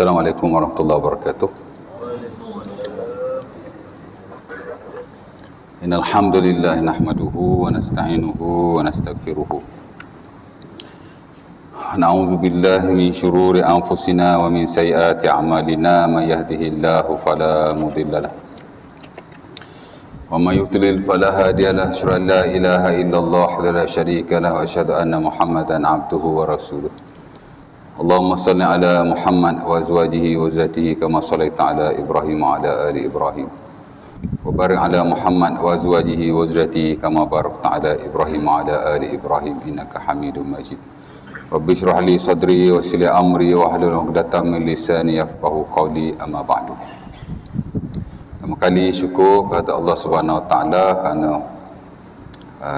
Assalamualaikum warahmatullahi wabarakatuh. Innal hamdalillah nahmaduhu wa nasta'inuhu wa nastaghfiruh. Na'udzu billahi min shururi anfusina wa min sayyiati a'malina. May yahdihillahu fala mudilla lahu wa may yudlil fala hadiya lahu. Asyhadu an la ilaha illallah wa la syarika lahu wa asyhadu anna Muhammadan 'abduhu wa rasuluh. Allahumma salli ala Muhammad wa azwajihi wa zurriyyatihi kama shallaita ala Ibrahim wa ala ali Ibrahim. Wa barik ala Muhammad wa azwajihi wa zurriyyatihi kama barakta ala Ibrahim wa ala ali Ibrahim innaka Hamidum Majid. Rabbi shrah li sadri wa yassir li amri wa hlul 'uqdatam min lisani yafqahu qawli, amma ba'du. Pertama kali syukur kepada Allah Subhanahu wa taala kerana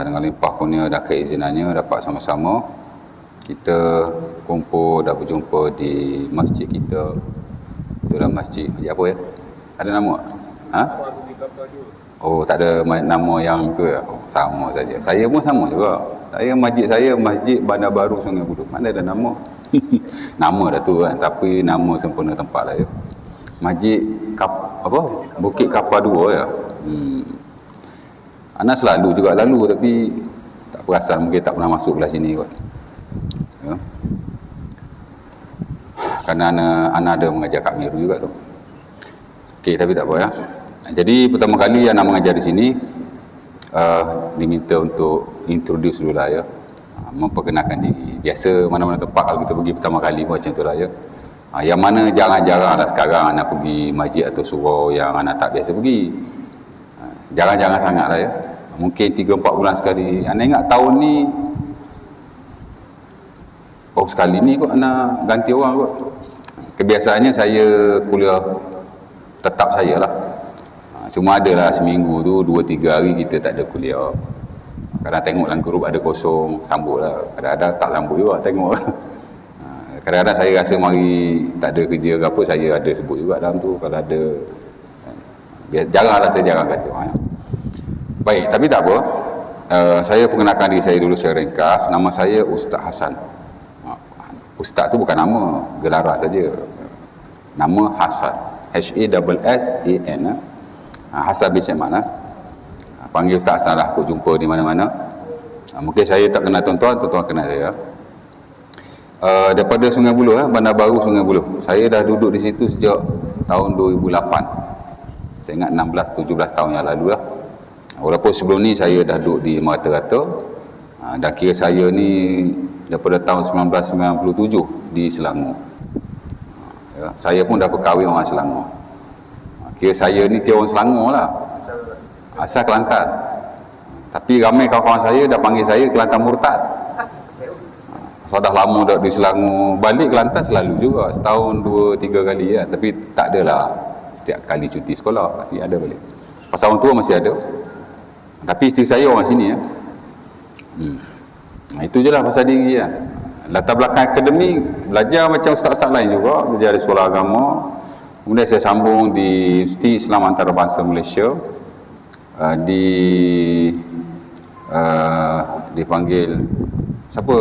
dengan limpah kurnia dan keizinannya dapat sama-sama kita kumpul dan berjumpa di masjid kita. Itulah masjid apa ya? Ada nama? Ha? Oh, tak ada nama yang tu ya. Oh, sama saja. Saya pun sama juga. Saya Masjid Bandar Baru Sungai Buloh. Mana ada nama? Nama dah tu kan, tapi nama sempurna tempat lah ya. Masjid Bukit Kapar 2 ya. Anak selalu juga lalu tapi tak perasan, mungkin tak pernah masuk belah sini kot. Ya. Kerana anak ada mengajar kat Miru juga tu. Okey, tapi tak apa ya. Jadi pertama kali anak mengajar di sini diminta untuk introduce dulu lah ya. Memperkenalkan diri. Biasa mana-mana tempat kalau kita pergi pertama kali pun macam tu lah ya. Yang mana jarang-jarang lah sekarang anak pergi masjid atau surau yang anak tak biasa pergi. Jarang-jarang sangat lah ya. Mungkin 3-4 bulan sekali. Anak ingat tahun ni sekali ni kot anak ganti orang kot. Kebiasaannya saya kuliah tetap saya lah. Cuma adalah seminggu tu 2-3 hari kita tak ada kuliah. Kadang tengok dalam grup ada kosong, sambut lah. Kadang-kadang tak sambut juga, tengok lah. Kadang-kadang saya rasa mari tak ada kerja ke apa, saya ada sebut juga dalam tu. Kalau ada, jarang lah, saya jarang kata orang. Baik, tapi tak apa. Saya perkenalkan diri saya dulu secara ringkas. Nama saya Ustaz Hasan. Ustaz tu bukan nama, gelaran saja. Nama Hasan. H-A-S-S-A-N. Hasan bin Syaiman. Panggil Ustaz Hasan lah, aku jumpa di mana-mana. Mungkin saya tak kenal tuan-tuan, tuan-tuan kenal saya. Daripada Sungai Buloh, Bandar Baru Sungai Buloh. Saya dah duduk di situ sejak tahun 2008. Saya ingat 16-17 tahun yang lalu lah. Walaupun sebelum ni saya dah duduk di Merata-Rata. Dan kira saya ni daripada tahun 1997 di Selangor. Ya, saya pun dah berkahwin orang Selangor. Kira saya ni kira orang Selangor lah. Asal Kelantan. Tapi ramai kawan-kawan saya dah panggil saya Kelantan Murtad. So dah lama dah di Selangor. Balik Kelantan selalu juga. Setahun 2-3 kali ya. Tapi tak adalah setiap kali cuti sekolah. Tapi ada balik. Pasal orang tua masih ada. Tapi isteri saya orang sini ya. Itu je lah pasal diri ya. Latar belakang akademik, belajar macam ustaz-ustaz lain juga, belajar di sekolah agama. Kemudian saya sambung di Universiti Islam Antarabangsa Malaysia. Dipanggil siapa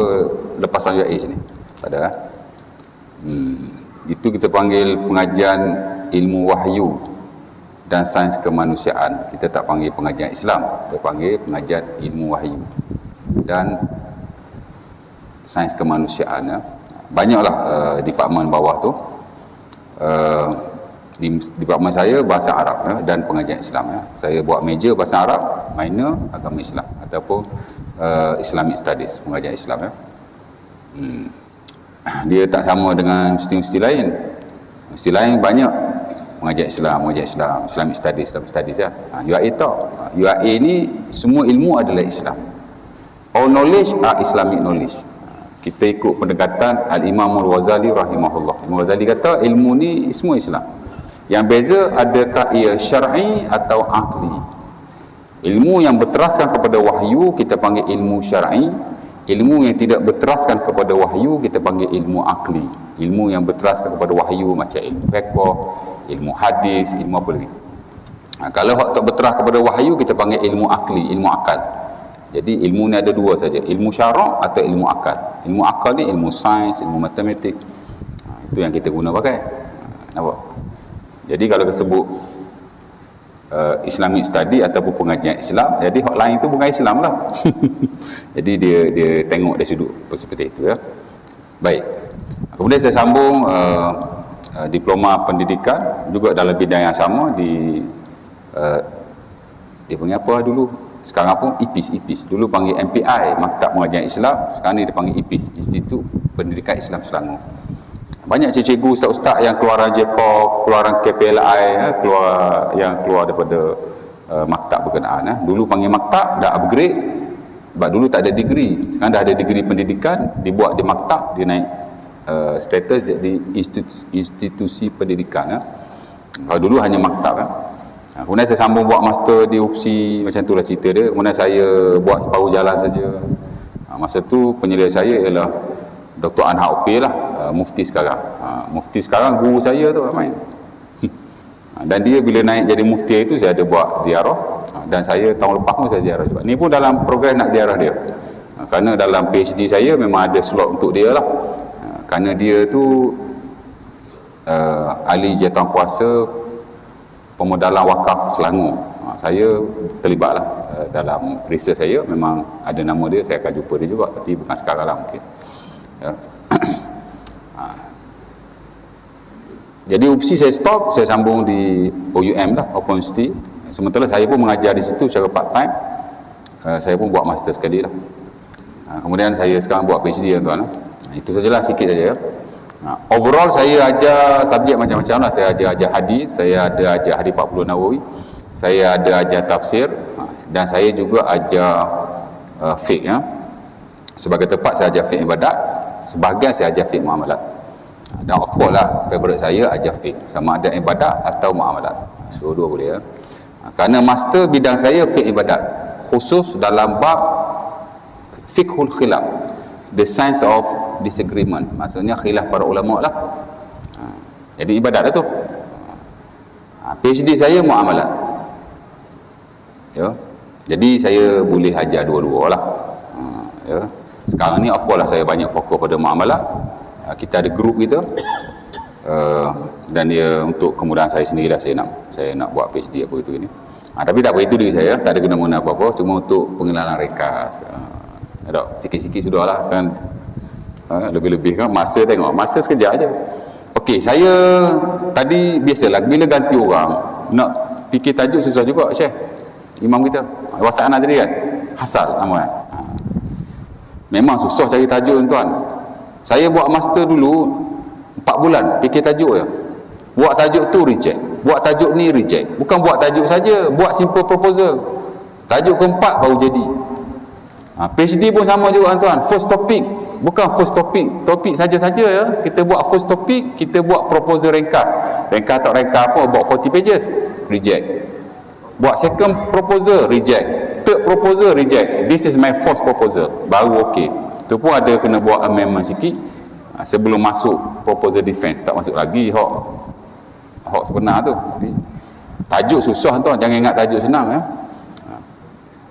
lepasan UAE sini? Tak ada lah. Itu kita panggil pengajian ilmu wahyu dan sains kemanusiaan. Kita tak panggil pengajian Islam, kita panggil pengajian ilmu wahyu dan sains kemanusiaan ya. Banyaklah departmen bawah tu. Di departmen saya bahasa Arab ya, dan pengajian Islam ya. Saya buat major bahasa Arab, minor agama Islam ataupun Islamic Studies, pengajian Islam ya. Dia tak sama dengan universiti-universiti lain. Universiti lain banyak pengajian Islam, Islamic Studies ya. UAE tak. UAE ni semua ilmu adalah Islam. All knowledge are Islamic knowledge. Kita ikut pendekatan Al-Imam Al-Ghazali rahimahullah. Imam Ghazali kata ilmu ni semua Islam. Yang beza adakah ia syar'i atau akli. Ilmu yang berteraskan kepada wahyu kita panggil ilmu syar'i. Ilmu yang tidak berteraskan kepada wahyu kita panggil ilmu akli. Ilmu yang berteraskan kepada wahyu macam ilmu fiqh, ilmu hadis, ilmu apa lagi. Kalau tak berteras kepada wahyu kita panggil ilmu akli, ilmu akal. Jadi ilmu ni ada dua saja, ilmu syarak atau ilmu akal. Ilmu akal ni ilmu sains, ilmu matematik. Itu yang kita guna pakai. Nampak? Jadi kalau disebut Islamic study ataupun pengajian Islam, jadi hotline itu bukan Islam lah. Jadi dia tengok dari sudut seperti itu ya. Baik. Kemudian saya sambung diploma pendidikan juga dalam bidang yang sama di dia panggil apa dulu? Sekarang pun IPIS. Dulu panggil MPI, Maktab Pengajian Islam. Sekarang ni dipanggil IPIS, Institut Pendidikan Islam Selangor. Banyak cikgu ustaz-ustaz yang keluaran JECOF, keluaran KPLI, yang keluar daripada maktab berkenaan. Dulu panggil maktab, dah upgrade. Sebab dulu tak ada degree. Sekarang dah ada degree pendidikan, dibuat di maktab, dia naik status jadi institusi pendidikan. Kalau dulu hanya maktab. Kemudian saya sambung buat master di UPSI, macam itulah cerita dia. Kemudian saya buat separuh jalan saja. Masa tu penyelidik saya ialah Dr. Anha Opil lah, mufti sekarang. Mufti sekarang guru saya tu main. Dan dia bila naik jadi mufti itu saya ada buat ziarah, dan saya tahun lepas pun saya ziarah juga. Ni pun dalam program nak ziarah dia. Kerana dalam PhD saya memang ada slot untuk dia lah. Kerana dia tu ahli jawatankuasa pemodalan wakaf Selangor. Saya terlibatlah dalam research saya, memang ada nama dia, saya akan jumpa dia juga, tapi bukan sekarang lah mungkin. Ya. Jadi UPSI saya stop, saya sambung di OUM lah, Open University. Sementara saya pun mengajar di situ secara part time. Saya pun buat master sekali lah. Kemudian saya sekarang buat PhD tuan. Itu sajalah, sikit saja. Overall saya ajar subjek macam-macam lah. Saya ajar hadis, saya ada ajar hadis 40 Nawawi, saya ada ajar tafsir, dan saya juga ajar fiqh ya. Sebagai tepat saya ajar fiqh ibadat, sebahagian saya ajar fiqh muamalat. Dan of course lah favourite saya ajar fiqh, sama ada ibadat atau muamalat. Dua-dua boleh ya. Kerana master bidang saya fiqh ibadat, khusus dalam bab fiqhul khilaf, the science of disagreement, maksudnya khilaf para ulama lah. Jadi ibadat lah tu. PhD saya muamalat ya. Jadi saya boleh ajar dua-dua lah ya. Sekarang ni of course lah saya banyak fokus pada muamalat. Kita ada grup kita, dan dia untuk kemudahan saya sendiri lah, saya nak buat PhD apa itu ini. Tapi tak apa, itu diri saya, tak ada guna-guna apa-apa, cuma untuk pengenalan rekas. Sikit-sikit sudah lah kan. Lebih-lebih kan masa, tengok masa sekejap aja. Okey, saya tadi biasalah bila ganti orang nak fikir tajuk susah juga Syekh. Imam kita wasana tadi kan, Hasal nama kan. Memang susah cari tajuk tuan. Saya buat master dulu 4 bulan fikir tajuk je. Buat tajuk tu reject, buat tajuk ni reject. Bukan buat tajuk saja, buat simple proposal. Tajuk keempat baru jadi. PhD pun sama juga tuan. First topic, bukan first topic, topik saja-saja ya. Kita buat first topic, kita buat proposal ringkas. Ringkas tak ringkas apa, buat 40 pages, reject. Buat second proposal, reject. Third proposal, reject. This is my fourth proposal, baru okey. Tu pun ada kena buat amendment sikit sebelum masuk proposal defense. Tak masuk lagi hak sebenar tu. Tajuk susah tuan, jangan ingat tajuk senang ya.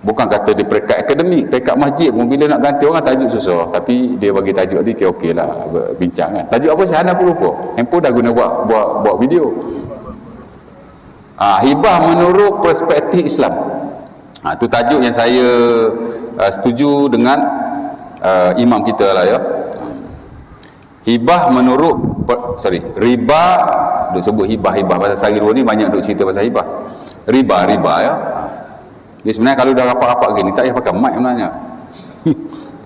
Bukan kata di peringkat akademik, peringkat masjid pun bila nak ganti orang tajuk susah, tapi dia bagi tajuk dia okey lah bincang kan. Tajuk apa saya pun lupa. Handphone dah guna buat video. Hibah menurut perspektif Islam. Tu tajuk yang saya setuju dengan imam kita lah ya. Hibah menurut riba, duk sebut hibah pasal sehari dua ni banyak duk cerita pasal hibah. Riba ya. Dia sebenarnya kalau dah rapat-rapat gini tak payah pakai mic sebenarnya.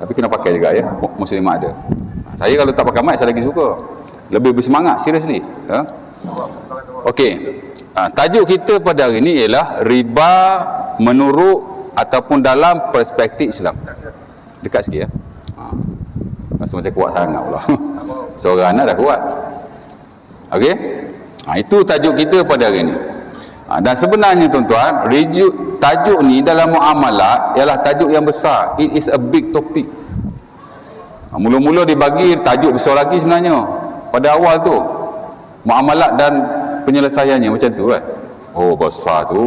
Tapi kena pakai juga ya, muslimat ada. Saya kalau tak pakai mic saya lagi suka. Lebih bersemangat, seriously ya? Okey. Tajuk kita pada hari ini ialah riba menurut ataupun dalam perspektif Islam. Dekat sikit ya. Rasa macam kuat sangat pula. Seorang anak dah kuat. Okey. Itu tajuk kita pada hari ini. Dan sebenarnya tuan-tuan, tajuk ni dalam muamalat ialah tajuk yang besar. It is a big topic. Mula-mula dibagi tajuk besar lagi sebenarnya pada awal tu, muamalat dan penyelesaiannya macam tu kan. Oh besar tu,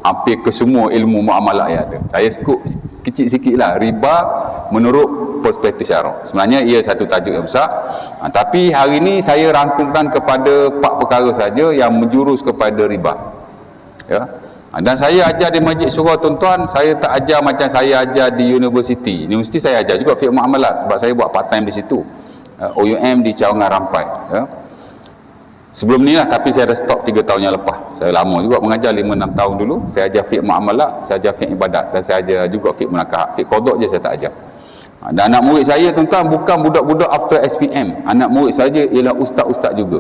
hampir ke semua ilmu muamalat yang ada. Saya skop kecil sikit lah, riba menurut perspektif syarah. Sebenarnya ia satu tajuk yang besar, tapi hari ini saya rangkumkan kepada 4 perkara saja yang menjurus kepada riba, ya. Dan saya ajar di Masjid Surah, tuan-tuan, saya tak ajar macam saya ajar di universiti saya ajar juga fiqh muamalat, sebab saya buat part time di situ, OUM di Cawangan Rampai, ya. Sebelum ni lah, tapi saya dah stop 3 tahun yang lepas. Saya lama juga mengajar, 5-6 tahun dulu. Saya ajar fiqh muamalat, saya ajar fiqh ibadat, dan saya ajar juga fiqh munakahat. Fiqh qada je saya tak ajar. Dan anak murid saya, tuan-tuan, bukan budak-budak after SPM. Anak murid saya ialah ustaz-ustaz juga.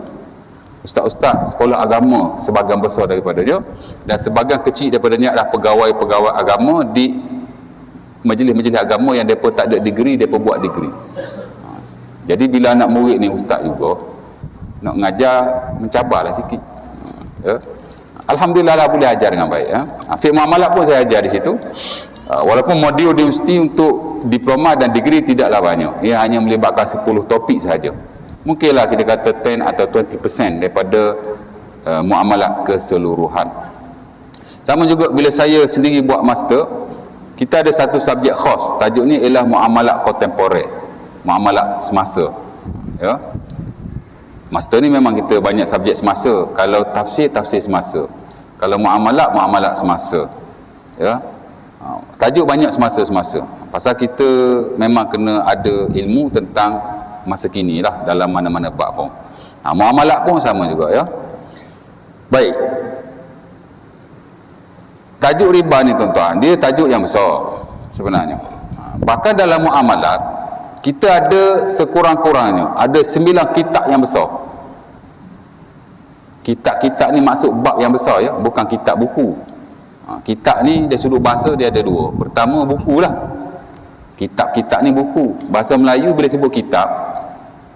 Ustaz-ustaz sekolah agama sebahagian besar daripada dia, dan sebahagian kecil daripada dia adalah pegawai-pegawai agama di majlis-majlis agama yang mereka tak ada degree, mereka buat degree. Jadi bila anak murid ni ustaz juga, nak mengajar mencabarlah sikit, ya. Alhamdulillah lah, boleh ajar dengan baik, ya. Fiqh muamalat pun saya ajar di situ, walaupun modul di universiti untuk diploma dan degree tidaklah banyak, ia hanya melibatkan 10 topik sahaja. Mungkinlah kita kata 10 atau 20% daripada muamalat keseluruhan. Sama juga bila saya sendiri buat master, kita ada satu subjek khas, tajuknya ialah muamalat kontemporer, muamalat semasa, ya. Master ni memang kita banyak subjek semasa. Kalau tafsir, tafsir semasa. Kalau muamalat, muamalat semasa, ya. Tajuk banyak semasa-semasa. Pasal kita memang kena ada ilmu tentang masa kini lah dalam mana-mana bab pun. Muamalat pun sama juga, ya. Baik. Tajuk riba ni, tuan-tuan, dia tajuk yang besar sebenarnya. Bahkan dalam muamalat, kita ada sekurang-kurangnya ada 9 kitab yang besar. Kitab-kitab ni maksud bab yang besar, ya, bukan kitab buku. Kitab ni dari sudut bahasa dia ada 2. Pertama, buku lah. Kitab-kitab ni buku. Bahasa Melayu bila sebut kitab,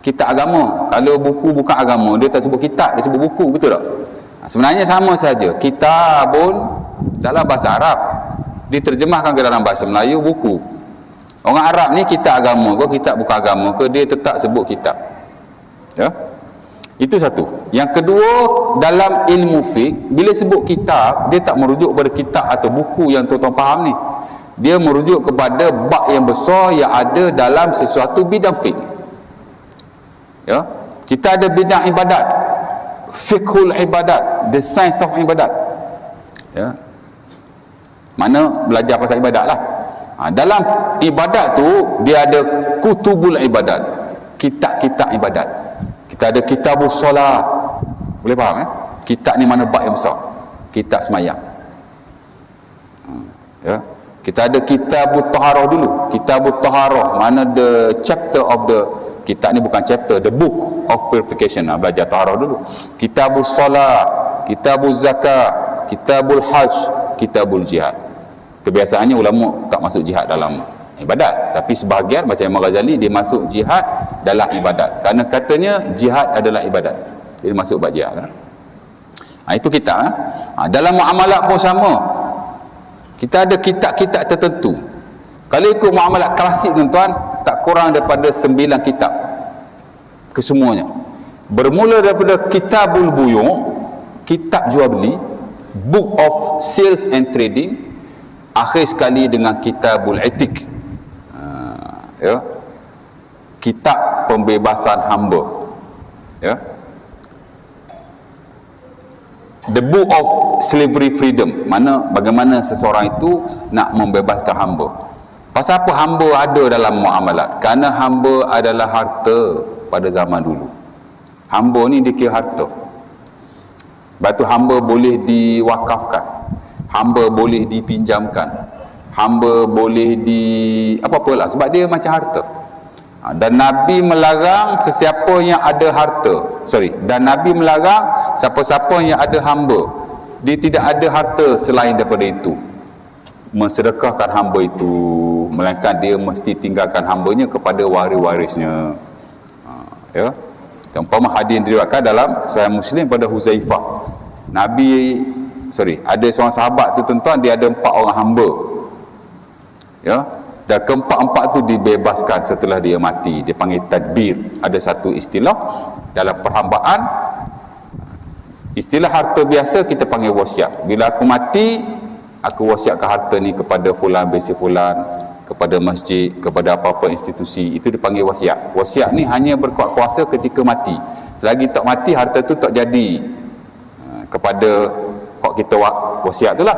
kitab agama. Kalau buku bukan agama, dia tak sebut kitab, dia sebut buku, betul tak? Sebenarnya sama saja. Kitabun dalam bahasa Arab diterjemahkan ke dalam bahasa Melayu buku. Orang Arab ni kitab agama ke kitab bukan agama ke, dia tetap sebut kitab, ya. Itu satu. Yang kedua, dalam ilmu fiqh, bila sebut kitab, dia tak merujuk pada kitab atau buku yang tuan-tuan faham ni. Dia merujuk kepada bab yang besar yang ada dalam sesuatu bidang fiqh, ya. Kita ada bidang ibadat, fiqhul ibadat, the science of ibadat, ya. Mana belajar pasal ibadat lah. Dalam ibadat tu dia ada kutubul ibadat, kitab-kitab ibadat. Kita ada kitabus solat, boleh faham, ya? Kitab ni mana bab yang besar, kitab semayang, ya. Kita ada kitabut taharah dulu. Kitabut taharah mana the chapter of the, kitab ni bukan chapter, the book of purification. Belajar taharah dulu. Kitabus solat, kitabuz zakat, kitabul hajj, kitabul jihad. Kebiasaannya ulama tak masuk jihad dalam ibadat, tapi sebahagian macam Imam Ghazali dia masuk jihad dalam ibadat, kerana katanya jihad adalah ibadat, dia masuk bab jihad, itu kita. Dalam muamalat pun sama, kita ada kitab-kitab tertentu. Kalau ikut muamalat klasik, tuan-tuan, tak kurang daripada 9 kitab kesemuanya. Bermula daripada kitabul buyu', kitab jual beli, book of sales and trading, akhir sekali dengan kitabul itik, ya, kitab pembebasan hamba, ya, the book of slavery freedom, mana bagaimana seseorang itu nak membebaskan hamba. Pasal apa hamba ada dalam muamalat? Kerana hamba adalah harta pada zaman dulu. Hamba ni dikira harta. Batu hamba boleh diwakafkan, hamba boleh dipinjamkan, hamba boleh di apa-apalah, sebab dia macam harta. Dan Nabi melarang sesiapa yang ada harta, dan Nabi melarang siapa-siapa yang ada hamba, dia tidak ada harta selain daripada itu, mensedekahkan hamba itu, melainkan dia mesti tinggalkan hambanya kepada waris-warisnya, ya. Umpama hadis diriwayatkan dalam Sahih Muslim pada Huzaifah, ada seorang sahabat tu, tuan-tuan, dia ada 4 orang hamba, ya, dan keempat-empat tu dibebaskan setelah dia mati. Dia panggil tadbir. Ada satu istilah dalam perhambaan, istilah harta biasa kita panggil wasiat. Bila aku mati, aku wasiatkan harta ni kepada fulan bin fulan, kepada masjid, kepada apa-apa institusi, itu dipanggil wasiat. Wasiat ni hanya berkuat kuasa ketika mati. Selagi tak mati, harta tu tak jadi kepada hak kita wasiat tu lah.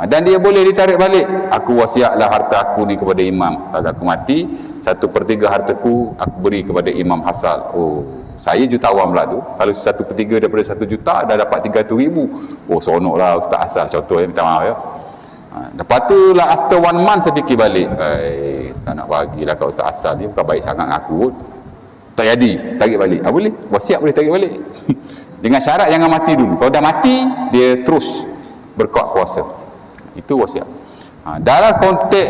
Dan dia boleh ditarik balik. Aku wasiatlah harta aku ni kepada imam. Kalau aku mati, 1/3 hartaku aku beri kepada Imam Hasal. Oh, saya jutawan pula tu. Kalau 1/3 daripada 1 juta, dah dapat 300,000. Oh, seronok lah Ustaz Hasal. Contoh minta maaf ya. Lepas tu lah, after 1 month saya fikir balik, tak nak bagilah kat Ustaz Hasal, dia bukan baik sangat dengan aku pun. Tak jadi, tarik balik. Boleh, wasiat boleh tarik balik. Dengan syarat jangan mati dulu. Kalau dah mati, dia terus berkuat kuasa. Itu wasiat. Dalam konteks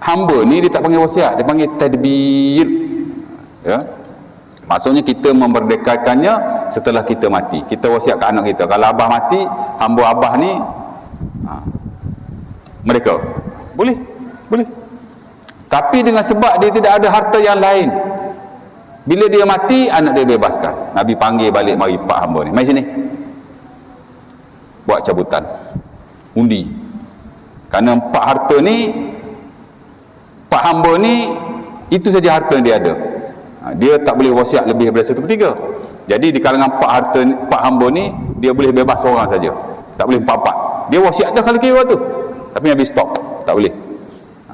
hamba ni, dia tak panggil wasiat, dia panggil tadbir. Ya, maksudnya kita memerdekakannya setelah kita mati. Kita wasiat ke anak kita, kalau abah mati, hamba abah ni mereka boleh, boleh. Tapi dengan sebab dia tidak ada harta yang lain, bila dia mati, anak dia bebaskan. Nabi panggil balik, mari pak hamba ni, mari sini, buat cabutan undi. Kerana empat harta ni, pak hamba ni, itu saja harta yang dia ada. Dia tak boleh wasiat lebih daripada 1/3. Jadi di kalangan pak hamba ni, dia boleh bebas seorang saja, tak boleh empat-empat. Dia wasiat dah kalau kira tu, tapi Nabi stop, tak boleh.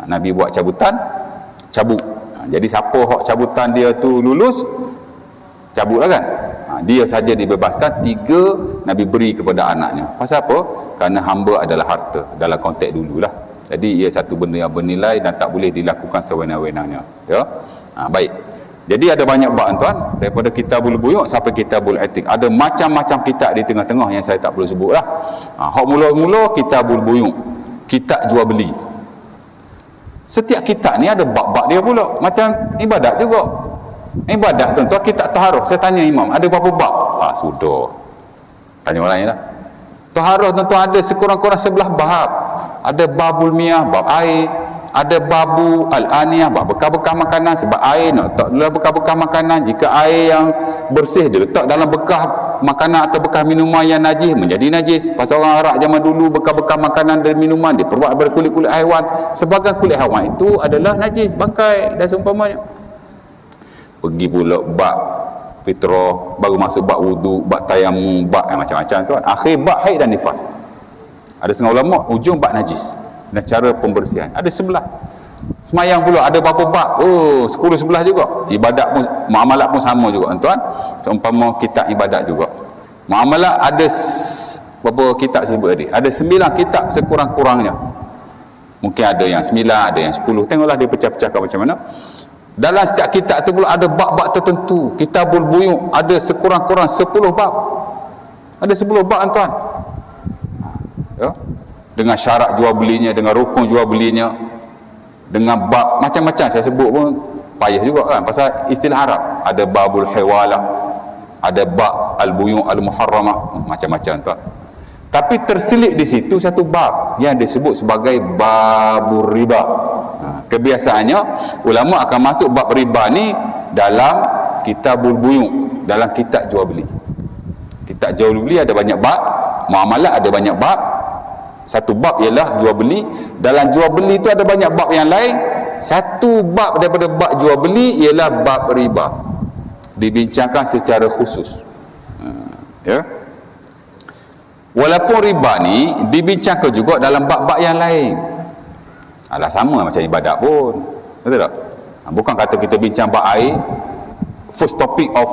Nabi buat cabutan, cabut. Jadi siapa hak cabutan dia tu lulus, cabutlah kan. Dia saja dibebaskan. 3 Nabi beri kepada anaknya. Pasal apa? Kerana hamba adalah harta dalam konteks dululah. Jadi ia satu benda yang bernilai dan tak boleh dilakukan sewenang-wenangnya. Ya. Baik. Jadi ada banyak bab tuan, daripada Kitabul Buyuk sampai Kitabul Atiq. Ada macam-macam kitab di tengah-tengah yang saya tak perlu sebutlah. Hak mula-mula Kitabul Buyuk, kitab jual beli. Setiap kitab ni ada bab-bab dia pula. Macam ibadat juga. Ibadat tuan-tuan, kitab taharah. Saya tanya imam, ada berapa bab? Sudah. Tanya orang lain lah. Taharah tuan-tuan ada sekurang-kurang 11 bab. Ada babul miyah, bab air. Ada babu al-aniyah, bab bekas-bekas makanan. Sebab air nak letak dalam bekas-bekas makanan. Jika air yang bersih diletak dalam bekas makanan atau bekas minuman yang najis, menjadi najis. Pasal orang Arab zaman dulu, bekas-bekas makanan dan minuman diperbuat dari kulit-kulit haiwan. Sebagai kulit haiwan itu adalah najis, bangkai dan seumpamanya. Pergi pula bab fitrah, baru masuk bab wudu, bab tayamum, bab macam-macam tuan. Akhir bab haid dan nifas. Ada setengah ulama ujung bab najis dan cara pembersihan. Ada 11. Semayang pula ada berapa bab? 10-11 juga. Ibadat pun, muamalat pun sama juga tuan. Seumpama kitab ibadat juga. Muamalat ada berapa kitab saya sebut tadi? Ada 9 kitab sekurang-kurangnya. Mungkin ada yang 9, ada yang 10. Tengoklah dia pecah-pecahkan macam mana. Dalam setiap kitab tu pula ada bab-bab tertentu. Kitabul Buyuk ada sekurang-kurang 10 bab. Ada 10 bab tuan. Ya. Dengan syarat jual belinya, dengan rukun jual belinya, dengan bab macam-macam saya sebut pun payah juga kan, pasal istilah Arab. Ada babul hiwalah, ada bab al-buyuk al-muharramah, macam-macam tuan. Tapi terselit di situ satu bab yang disebut sebagai babur riba. Kebiasaannya ulama akan masuk bab riba ni dalam Kitabul Buyuk, dalam kitab jual beli. Kitab jual beli ada banyak bab, muamalat ada banyak bab. Satu bab ialah jual beli. Dalam jual beli itu ada banyak bab yang lain. Satu bab daripada bab jual beli ialah bab riba, dibincangkan secara khusus. Ya. Walaupun riba ni dibincangkan juga dalam bab-bab yang lain. Alah, sama macam ibadat pun, betul tak? Bukan kata kita bincang bab air, first topic of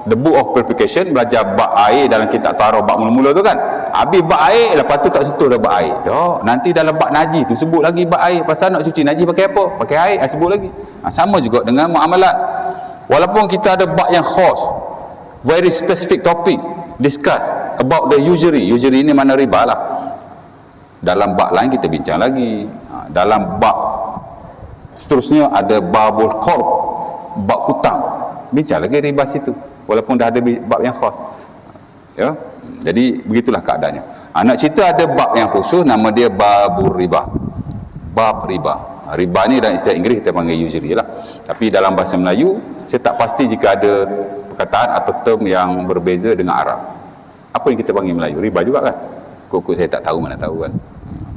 the book of purification, belajar bab air dalam kitab taharah bab mula-mula tu kan, habis bab air, lepas tu tak sentuh dah bab air dah. Nanti dalam bab najis tu sebut lagi bab air. Pasal nak cuci najis pakai apa? Pakai air, sebut lagi. Sama juga dengan muamalat. Walaupun kita ada bab yang khas, very specific topic discuss about the usury. Usury ni mana riba lah. Dalam bab lain kita bincang lagi. Dalam bab seterusnya ada babul qard, bab hutang, bincang lagi riba situ, walaupun dah ada bab yang khas. Ya, jadi begitulah keadaannya. Nak cerita ada bab yang khusus, nama dia babur riba, bab riba. Riba ni dalam istilah Inggeris kita panggil usury lah, tapi dalam bahasa Melayu saya tak pasti jika ada perkataan atau term yang berbeza dengan Arab. Apa yang kita panggil Melayu? Riba juga kan? Kok saya tak tahu, mana tahu kan.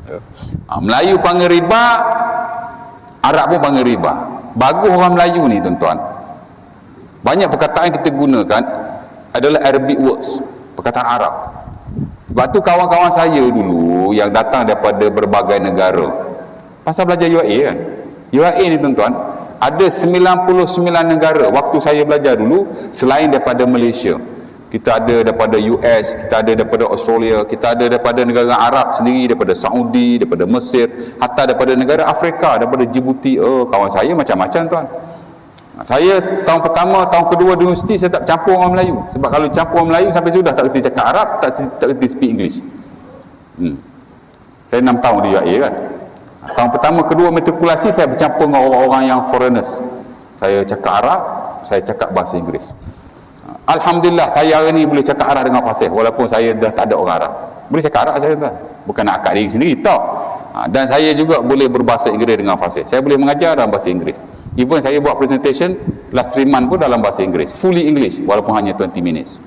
Ya. Melayu panggil riba, Arab pun panggil riba. Bagus orang Melayu ni tuan-tuan. Banyak perkataan yang kita gunakan adalah Arabic words, perkataan Arab. Sebab tu kawan-kawan saya dulu yang datang daripada berbagai negara, pasal belajar UAE kan. UAE ni tuan-tuan, ada 99 negara waktu saya belajar dulu selain daripada Malaysia. Kita ada daripada US, kita ada daripada Australia, kita ada daripada negara Arab sendiri, daripada Saudi, daripada Mesir, hatta daripada negara Afrika, daripada Djibouti. Kawan saya macam-macam tuan. Saya tahun pertama, tahun kedua di universiti saya tak campur orang Melayu. Sebab kalau campur orang Melayu sampai sudah tak kerti cakap Arab, tak kerti speak English. Saya 6 tahun di UAE kan. Tahun pertama, kedua matrikulasi saya bercampur dengan orang-orang yang foreigners. Saya cakap Arab, saya cakap bahasa Inggeris. Alhamdulillah saya hari ni boleh cakap Arab dengan fasih walaupun saya dah tak ada orang Arab. Boleh cakap Arab saya tuan. Bukan nak akad diri sendiri tau. Dan saya juga boleh berbahasa Inggeris dengan fasih. Saya boleh mengajar dalam bahasa Inggeris. Even saya buat presentation last 3 months pun dalam bahasa Inggeris, fully English walaupun hanya 20 minutes.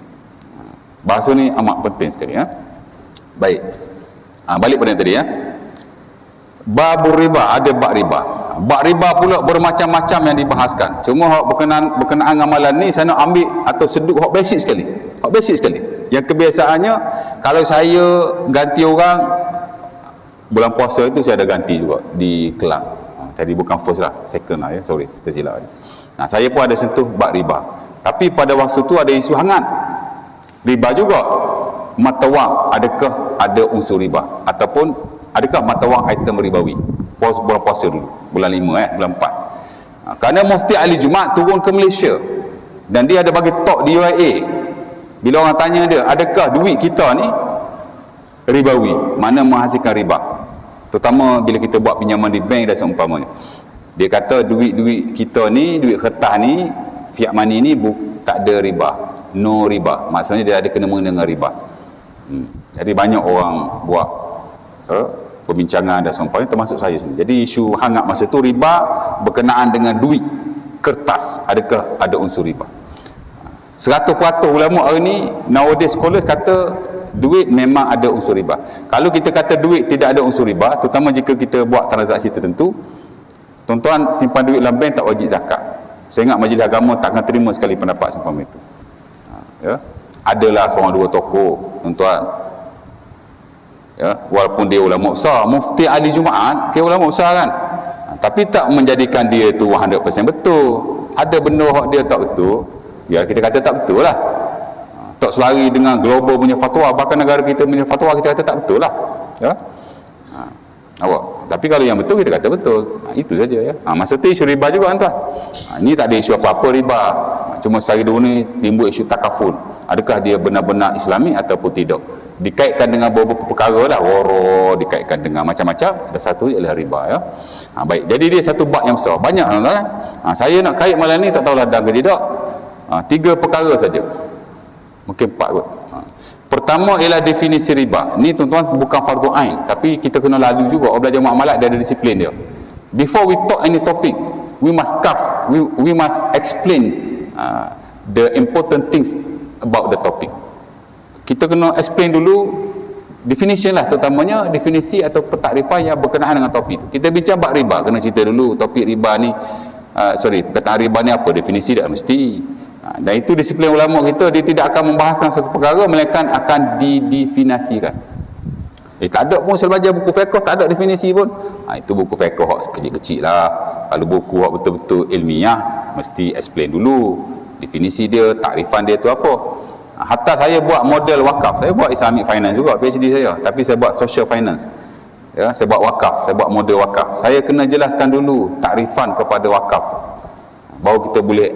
Bahasa ni amat penting sekali ya. Baik. Balik pada yang tadi ya. Babur riba, ada bab riba. Bab riba pula bermacam-macam yang dibahaskan. Cuma hak berkenaan amalan ni saya nak ambil atau sedut hak basic sekali. Hak basic sekali. Yang kebiasaannya kalau saya ganti orang bulan puasa itu saya ada ganti juga di Kelang. Jadi bukan first lah, second lah ya. Sorry, tersilap. Saya pun ada sentuh bab riba. Tapi pada waktu tu ada isu hangat. Riba juga. Mata wang, adakah ada unsur riba ataupun adakah mata wang item ribawi? Bulan puasa dulu, bulan 5 bulan 4. Kerana Mufti Ali Jumaat turun ke Malaysia dan dia ada bagi talk di UAE. Bila orang tanya dia, adakah duit kita ni ribawi, mana menghasilkan riba, terutama bila kita buat pinjaman di bank dan seumpamanya. Dia kata duit-duit kita ni, duit kertas ni, fiat money ni tak ada riba, no riba. Maksudnya dia ada kena mengena dengan riba. Jadi banyak orang buat perbincangan dan seumpamanya, termasuk saya sendiri. Jadi isu hangat masa tu riba berkenaan dengan duit kertas, adakah ada unsur riba. 100% ulama hari ni, nowadays scholars kata duit memang ada unsur riba. Kalau kita kata duit tidak ada unsur riba, terutama jika kita buat transaksi tertentu, tuan-tuan simpan duit dalam bank tak wajib zakat. Saya ingat majlis agama tak akan terima sekali pendapat seumpama itu. Ya, adalah seorang dua tokoh tuan-tuan, ya, walaupun dia ulama besar, Mufti Ali Jumaat dia ulama besar kan, tapi tak menjadikan dia tu 100% betul. Ada benda hak dia tak betul, ya kita kata tak betul lah. Tak selari dengan global punya fatwa, bahkan negara kita punya fatwa kita kata tak betul lah ya. Tapi kalau yang betul kita kata betul. Itu saja ya. Masa tu isu riba juga tuan. Ini tak ada isu apa-apa riba. Cuma sehari dua ni timbul isu takaful. Adakah dia benar-benar Islami ataupun tidak? Dikaitkan dengan beberapa perkara lah, waro, dikaitkan dengan macam-macam. Ada satu ialah riba ya. Baik, jadi dia satu bab yang besar. Banyak tuan-tuan. Saya nak kait malam ni tak tahulah dan ke tidak. 3 perkara saja. Mungkin 4 kot. Pertama ialah definisi riba. Ni tuan-tuan bukan fardu ain, tapi kita kena lalu juga. Orang belajar muamalat dia ada disiplin dia. Before we talk any topic, we must we must explain the important things about the topic. Kita kena explain dulu definition lah, terutamanya definisi atau pentakrifan yang berkenaan dengan topik itu. Kita bincang bab riba, kena cerita dulu topik riba ni, perkataan riba ni apa, definisi dah mesti. Dan itu disiplin ulama kita, dia tidak akan membahas tentang satu perkara melainkan akan didefinisikan. Tak ada pun saya belajar buku fiqh tak ada definisi pun. Itu buku fiqh hak kecil-kecil lah. Kalau buku hak betul-betul ilmiah mesti explain dulu definisi dia, takrifan dia tu apa. Hatta saya buat model wakaf, saya buat Islamic finance juga PhD saya, tapi saya buat social finance ya, saya buat wakaf, saya buat model wakaf. Saya kena jelaskan dulu takrifan kepada wakaf tu, baru kita boleh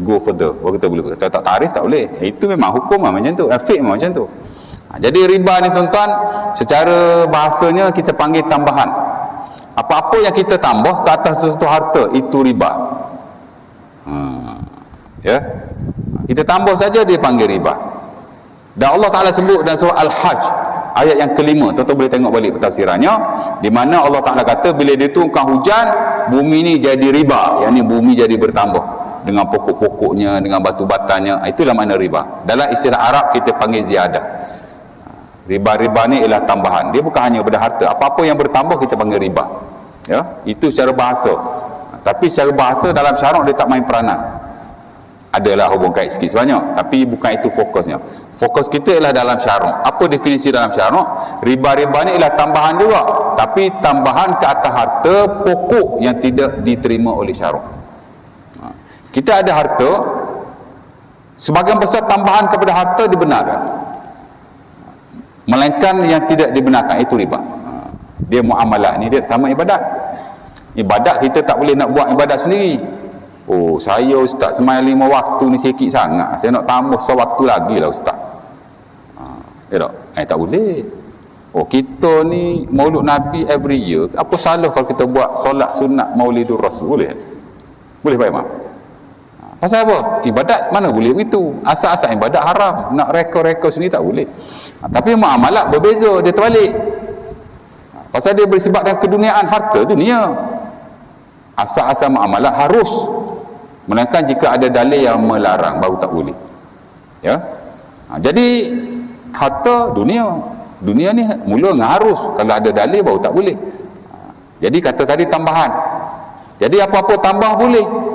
go further, baru kita boleh. Kalau tak takrif tak boleh. Itu memang hukum lah macam tu, fiqh memang macam tu. Jadi riba ni tuan-tuan, secara bahasanya kita panggil tambahan. Apa-apa yang kita tambah ke atas sesuatu harta, itu riba. Ya, kita tambah saja dia panggil riba. Dan Allah Ta'ala sebut dalam surah Al-Hajj ayat yang kelima, tuan-tuan boleh tengok balik pentafsirannya, di mana Allah Ta'ala kata bila diturunkan hujan, bumi ni jadi riba, yakni bumi jadi bertambah dengan pokok-pokoknya, dengan batu-batanya. Itulah makna riba. Dalam istilah Arab kita panggil ziyadah. Riba-riba ni ialah tambahan. Dia bukan hanya pada harta, apa-apa yang bertambah kita panggil riba Ya, itu secara bahasa. Tapi secara bahasa dalam syarak dia tak main peranan. Adalah hubung kait sikit sebanyak, tapi bukan itu fokusnya. Fokus kita ialah dalam syarak. Apa definisi dalam syarak? Riba-riba ni ialah tambahan juga, tapi tambahan ke atas harta pokok yang tidak diterima oleh syarak. Kita ada harta, sebagian besar tambahan kepada harta dibenarkan, melainkan yang tidak dibenarkan itu riba. Dia muamalah ni dia sama ibadat. Ibadat kita tak boleh nak buat ibadat sendiri. Oh, saya ustaz sembahyang 5 waktu ni sikit sangat, saya nak tambah sewaktu lagi lah ustaz. Ya tak? Tak boleh. Oh, kita ni Maulud Nabi every year, apa salah kalau kita buat solat sunat Maulidur Rasul? Boleh? Boleh Pak Imam? Pasal apa? Ibadat mana boleh begitu? Asal-asal ibadat haram. Nak rekod-rekod sendiri tak boleh. Tapi muamalat berbeza, dia terbalik. Pasal dia bersebab dengan keduniaan, harta dunia. Asal-asal muamalat harus, melainkan jika ada dalil yang melarang baru tak boleh. Ya. Jadi harta dunia ni mula dengan harus, kalau ada dalil baru tak boleh. Jadi kata tadi tambahan. Jadi apa-apa tambah boleh.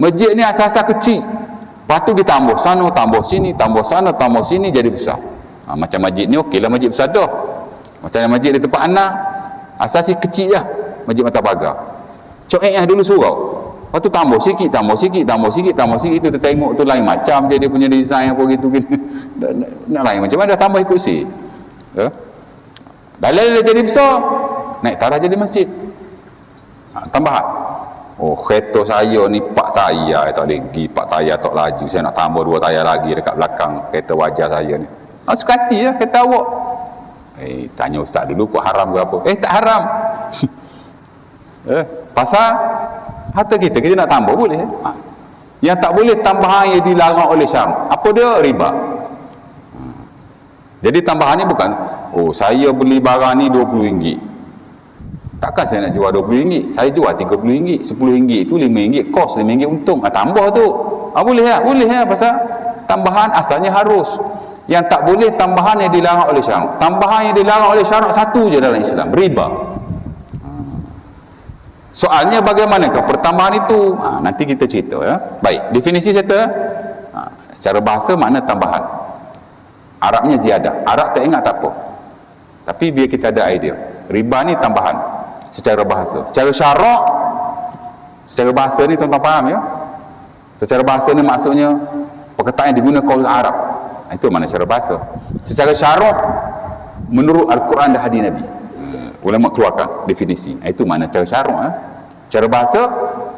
Masjid ni asas-asas kecil, lepas tu ditambah sana, tambah sini, tambah sana, tambah sini, jadi besar. Macam masjid ni okeylah, masjid besar dah. Macam masjid di tempat anak, asas kecil je, masjid Mata Pagar. Coek dulu surau, lepas tu tambah sikit, tambah sikit, tambah sikit, tambah sikit. Itu kita tengok tu lain macam dia punya design apa gitu. Nak lain macam mana, dah tambah ikut si. Ya? Dalil dia jadi besar, naik taraf jadi masjid. Tambahan. Oh, kereta saya ni 4 tayar, tak boleh pergi 4 tayar tak laju, saya nak tambah 2 tayar lagi dekat belakang kereta wajah saya ni. Suka hati lah kereta awak. Tanya ustaz dulu, kok haram ke apa? Tak haram. Pasal harta kita nak tambah boleh. Yang tak boleh tambahan yang dilarang oleh syarak. Apa dia? Riba. Jadi tambahan ni bukan, oh saya beli barang ni RM20. Takkan saya nak jual RM20, saya jual RM30, RM10 itu RM5 kos, RM5 untung. Tambah tu. Boleh tak? Boleh ya, pasal tambahan asalnya harus. Yang tak boleh tambahan yang dilarang oleh syarak. Tambahan yang dilarang oleh syarak satu je dalam Islam, riba. Soalnya bagaimanakah pertambahan itu? Nanti kita cerita ya. Baik, definisi serta secara bahasa makna tambahan. Arabnya ziyadah. Arab tak ingat tak apa. Tapi biar kita ada idea. Riba ni tambahan secara bahasa. Secara syarak, secara bahasa ni tuan-tuan faham ya? Secara bahasa ni maksudnya perkataan yang digunakan oleh Arab. Itu mana secara bahasa. Secara syarak, menurut Al-Quran dan hadis Nabi, ulama keluarkan definisi. Itu mana secara syarak. Secara bahasa,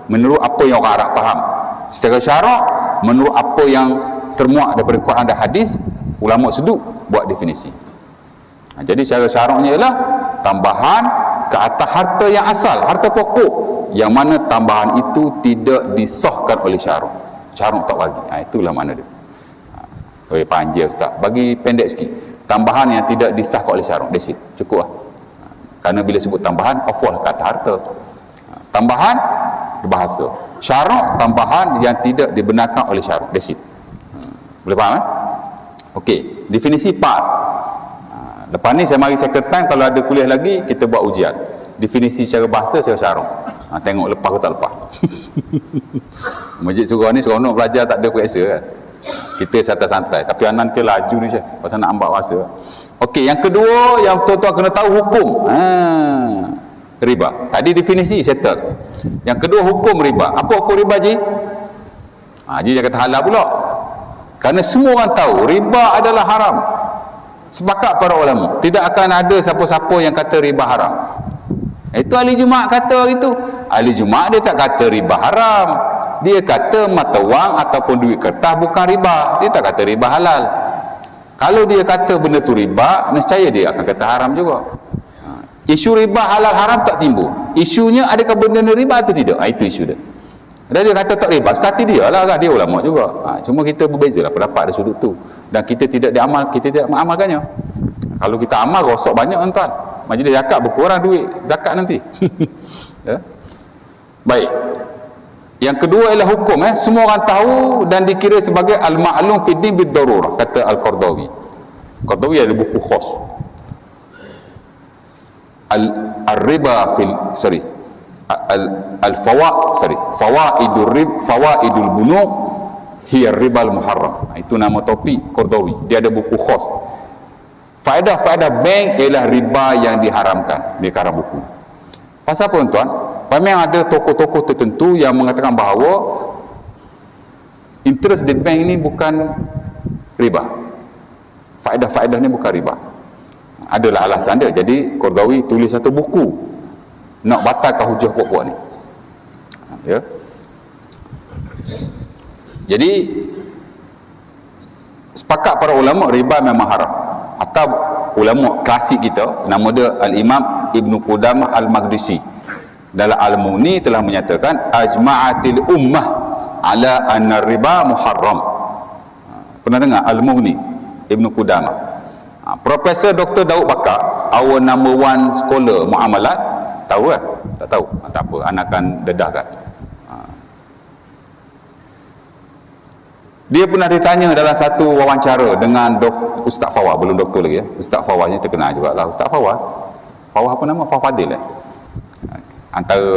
menurut apa yang orang Arab faham. Secara syarak, menurut apa yang termuat daripada Quran dan hadis, ulama seduk buat definisi. Jadi secara syaraknya ialah tambahan ke atas harta yang asal, harta pokok, yang mana tambahan itu tidak disahkan oleh syarak. Syarak tak bagi. Itulah makna dia. Panjang ustaz, bagi pendek sikit. Tambahan yang tidak disahkan oleh syarak, that's it. Cukup lah. Kerana bila sebut tambahan, off-wall ke atas harta. Tambahan berbahasa. Syarak, tambahan yang tidak dibenarkan oleh syarak, that's it. Boleh faham Okey, definisi pas. Lepas ni saya mari second time, kalau ada kuliah lagi kita buat ujian definisi secara bahasa, secara syarak. Tengok lepas ke tak lepas. Masjid surau ni seronok belajar, tak ada periksa kan. Kita santai-santai, tapi anan ke laju ni Syekh, pasal nak ambil masa. Okey, yang kedua yang tuan-tuan kena tahu hukum. Riba. Tadi definisi settle. Yang kedua hukum riba. Apa hukum riba Ji? Ji dia kata halal pula. Kerana semua orang tahu riba adalah haram. Sepakat para ulama, tidak akan ada siapa-siapa yang kata riba haram. Itu ahli Jumaat kata itu. Ahli Jumaat dia tak kata riba haram. Dia kata mata wang ataupun duit kertas bukan riba. Dia tak kata riba halal. Kalau dia kata benda tu riba, nescaya dia akan kata haram juga. Isu riba halal haram tak timbul. Isunya adakah benda ni riba atau tidak? Itu isu dia. Dan dia kata tak riba, sekati dia lah kan, dia ulama juga. Cuma kita berbeza lah pendapat dari sudut tu. Dan kita tidak mengamalkannya. Kalau kita amal, rosok banyak tuan. Majlis zakat berkurang duit zakat nanti. Ya? Baik. Yang kedua ialah hukum. Semua orang tahu dan dikira sebagai al-ma'lum fi din bid-darurah, kata Al-Qardawi. Qardawi ada buku khas. al-riba fil fawaidul bunu hiya ribal muharram. Itu nama topik Qardawi. Dia ada buku khas. Faedah-faedah bank ialah riba yang diharamkan. Dia karang buku. Pasal apa tuan? Memang ada tokoh-tokoh tertentu yang mengatakan bahawa interest di bank ini bukan riba. Faedah-faedah ni bukan riba. Adalah alasan dia. Jadi Qardawi tulis satu buku nak batalkan hujah pokok ni. Ya. Jadi sepakat para ulama riba memang haram. Atau ulama klasik kita, nama dia Al-Imam Ibn Qudamah Al-Maqdisi dalam Al-Mughni telah menyatakan ajma'atil ummah ala anna riba muharram. Pernah dengar Al-Mughni Ibn Qudamah? Profesor Dr. Daud Bakar, our number one scholar muamalat, tahu kan? Tak tahu? Tak apa, anak akan dedahkan. Dia pernah ditanya dalam satu wawancara dengan Ustaz Fawaz, belum doktor lagi ya. Ustaz Fawaz ni terkenal juga lah. Ustaz Fawaz apa nama? Fadil antara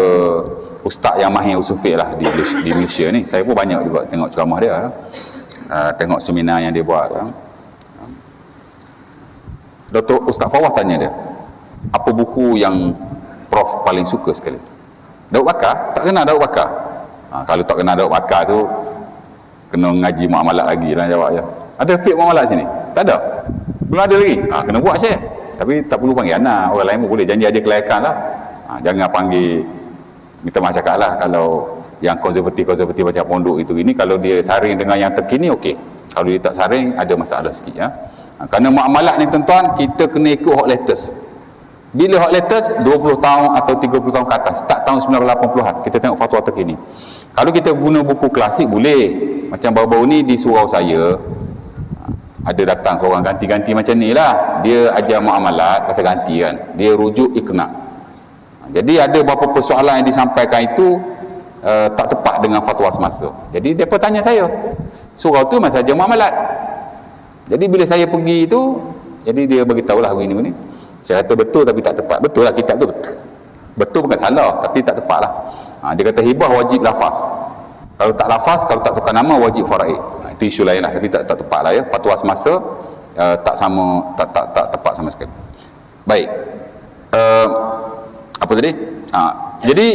ustaz yang mahir usul fiqh lah di Malaysia ni. Saya pun banyak juga tengok ceramah dia, tengok seminar yang dia buat. Dr. Ustaz Fawaz tanya dia, apa buku yang Prof paling suka sekali? Daud Bakar? Tak kenal Daud Bakar? Kalau tak kenal Daud Bakar tu kena ngaji muamalat lagi lah jawab je. Ada fiqh muamalat sini? Tak ada. Belum ada lagi. Kena buat Syekh. Tapi tak perlu panggil anak. Orang lain pun boleh. Janji ada kelayakan lah. Jangan panggil, minta maaf cakap lah, kalau yang konservatif macam pondok itu ini, kalau dia saring dengan yang terkini, okey. Kalau dia tak saring, ada masalah sikit ya. Kerana muamalat ni tuan-tuan, kita kena ikut hot latest. Bila hot latest? 20 tahun atau 30 tahun ke atas. Start tahun 1980-an. Kita tengok fatwa terkini. Kalau kita guna buku klasik, boleh. Macam baru-baru ni di surau saya, ada datang seorang ganti-ganti macam ni lah. Dia ajar muamalat, pasal ganti kan. Dia rujuk iqna'. Jadi ada beberapa persoalan yang disampaikan itu tak tepat dengan fatwa semasa. Jadi dia pun tanya saya. Surau tu masa ajar muamalat. Jadi bila saya pergi itu, jadi dia beritahu lah begini-begini. Saya kata betul tapi tak tepat. Betul lah, kitab tu betul. Betul bukan salah, tapi tak tepat lah. Dia kata hibah wajib lafaz. Kalau tak lafaz, kalau tak tukar nama, wajib fara'i. Itu isu lain lah, tapi tak tepat lah ya. Fatwa semasa tak sama, tak tepat sama sekali. Baik. Apa tadi? Jadi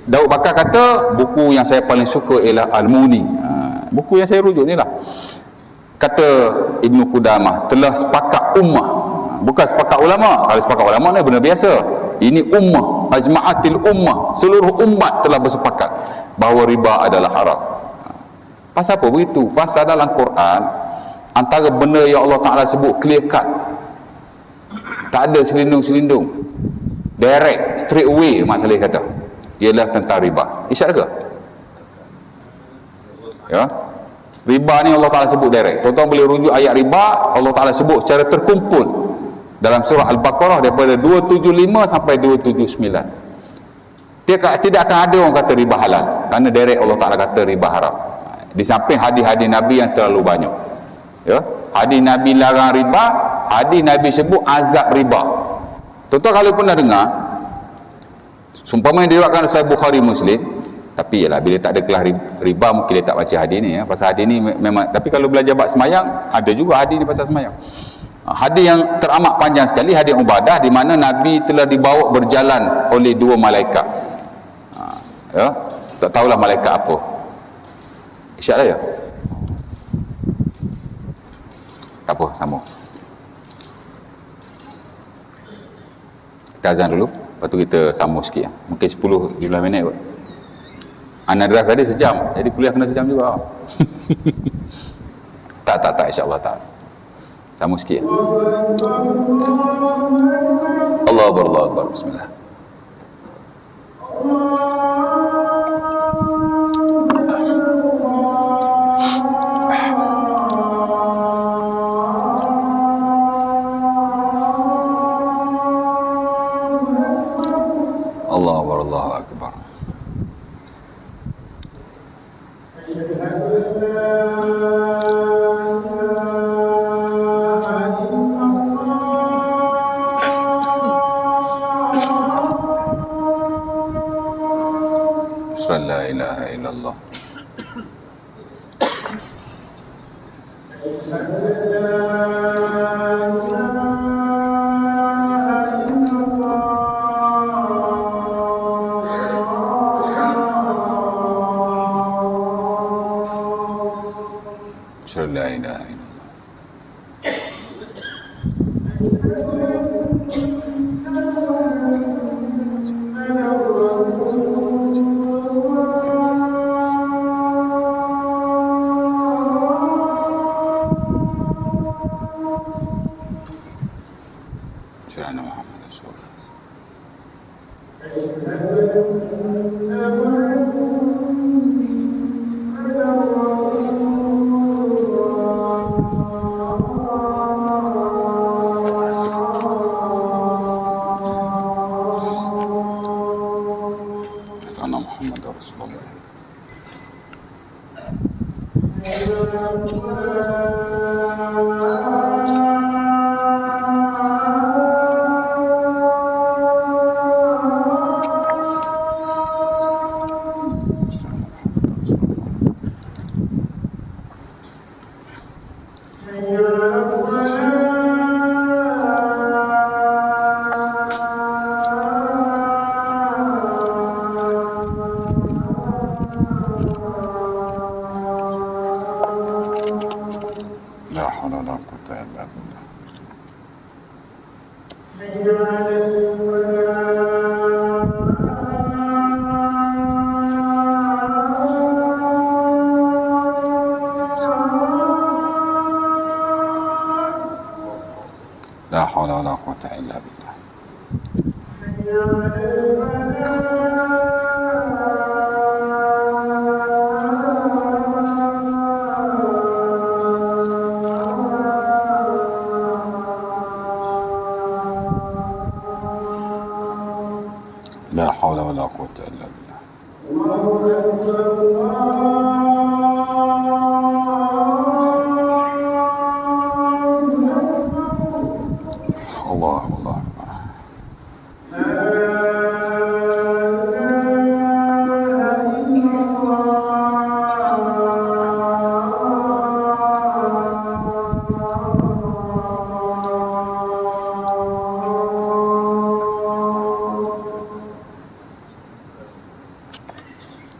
Daud Bakar kata buku yang saya paling suka ialah Al-Mughni. Buku yang saya rujuk ni lah. Kata Ibn Qudamah, telah sepakat ummah, bukan sepakat ulama. Kalau sepakat ulama ni benda biasa. Ini ummah, ajma'atil ummah, seluruh umat telah bersepakat bahawa riba adalah haram. Pasal apa begitu? Pasal dalam Quran, antara benda yang Allah Ta'ala sebut clear cut, tak ada selindung-selindung, direct, straight away, Mak Saleh kata, ialah tentang riba. Isyak ke? Ya, riba ni Allah Ta'ala sebut direct. Tuan-tuan boleh rujuk ayat riba, Allah Ta'ala sebut secara terkumpul dalam surah Al-Baqarah daripada 275 sampai 279. Tidak akan ada orang kata riba halal, kerana direct Allah Ta'ala kata riba haram. Di samping hadis-hadis Nabi yang terlalu banyak ya. Hadis Nabi larang riba, hadis Nabi sebut azab riba. Tuan-tuan kalau pernah dengar, seumpama yang diriwayatkan oleh Bukhari Muslim, tapi ialah bila tak ada kelas riba, mungkin dia tak baca hadis ni ya. Pasal hadis ni memang, tapi kalau belajar bab semayang, ada juga hadis ni pasal semayang. Hadis yang teramat panjang sekali, hadis Ubadah, di mana Nabi telah dibawa berjalan oleh dua malaikat. Ya, tak tahulah malaikat apa. Isyak lah ya. Tak apa, sambung. Kita azan dulu, lepas tu kita sambung sikit ya. Mungkin 10-15 minit kot. Anak drive tadi sejam, jadi kuliah kena sejam juga. tak, insyaAllah tak. Sambung sikit ya. Allahu Akbar, bismillah. Allahu Akbar. Asyhadu an la ilaha illallah. Asyhadu an la ilaha illallah. Asyhadu anna Muhammadan Rasulullah. Asyhadu anna Muhammadan Rasulullah. La haula wala quwwata illa billah. La haula wala quwwata illa billah. La haula wala quwwata illa billah. Allah Allah.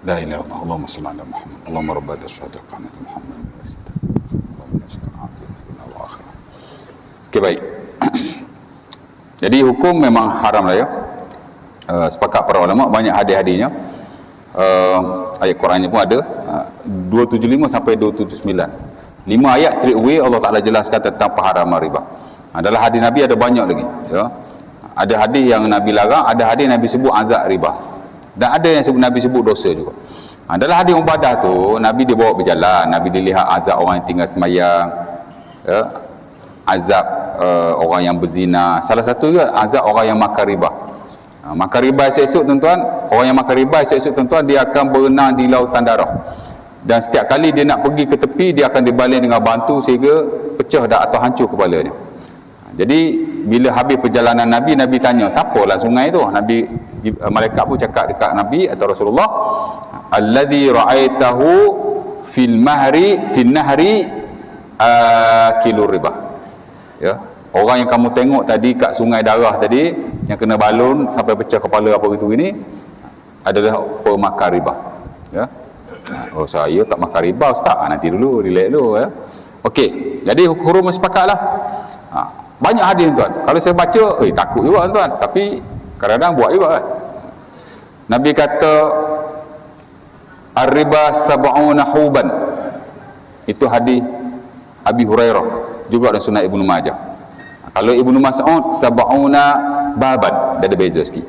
La ilaha illallah. Allahumma salli ala Muhammad. Allahumma rabb hadhihi qamati Muhammad. Allahumma syukran atina wa akhirah. Okey, baik. Jadi hukum memang haram lah ya. Sepakat para ulama, banyak hadis-hadisnya. Ayat Qurannya pun ada 275 sampai 279. 5 ayat straight away Allah Taala jelaskan tentang pengharaman riba. Dalam hadis Nabi ada banyak lagi ya. Ada hadis yang Nabi larang, ada hadis Nabi sebut azab riba. Dan ada yang Nabi sebut dosa juga. Dalam hadis Ubadah tu, Nabi dia bawa berjalan, Nabi dilihat azab orang yang tinggal semayang, ya, azab orang yang berzina. Salah satu juga azab orang yang makan riba. Makan riba esok-esok tuan-tuan, orang yang makan riba esok-esok tuan-tuan, dia akan berenang di lautan darah. Dan setiap kali dia nak pergi ke tepi, dia akan dibaling dengan batu sehingga pecah dah atau hancur kepalanya. Jadi bila habis perjalanan Nabi, Nabi tanya, siapa lah sungai tu? Nabi, malaikat pun cakap dekat Nabi atau Rasulullah, allazi ra'aitahu fil nahri kilur riba. Ya, orang yang kamu tengok tadi kat sungai darah tadi yang kena balun sampai pecah kepala apa gitu ini adalah pemakan riba. Ya. Oh, saya tak makan riba ustaz. Nanti dulu, relax dulu ya. Okey, jadi hukum sepakatlah. Banyak hadis tuan. Kalau saya baca, takut juga tuan. Tapi kadang-kadang buat juga kan. Nabi kata ar-riba sab'una huban. Itu hadis Abi Hurairah, juga dalam Sunan Ibnu Majah. Kalau Ibnu Mas'ud sab'una baban, dia ada beza sikit.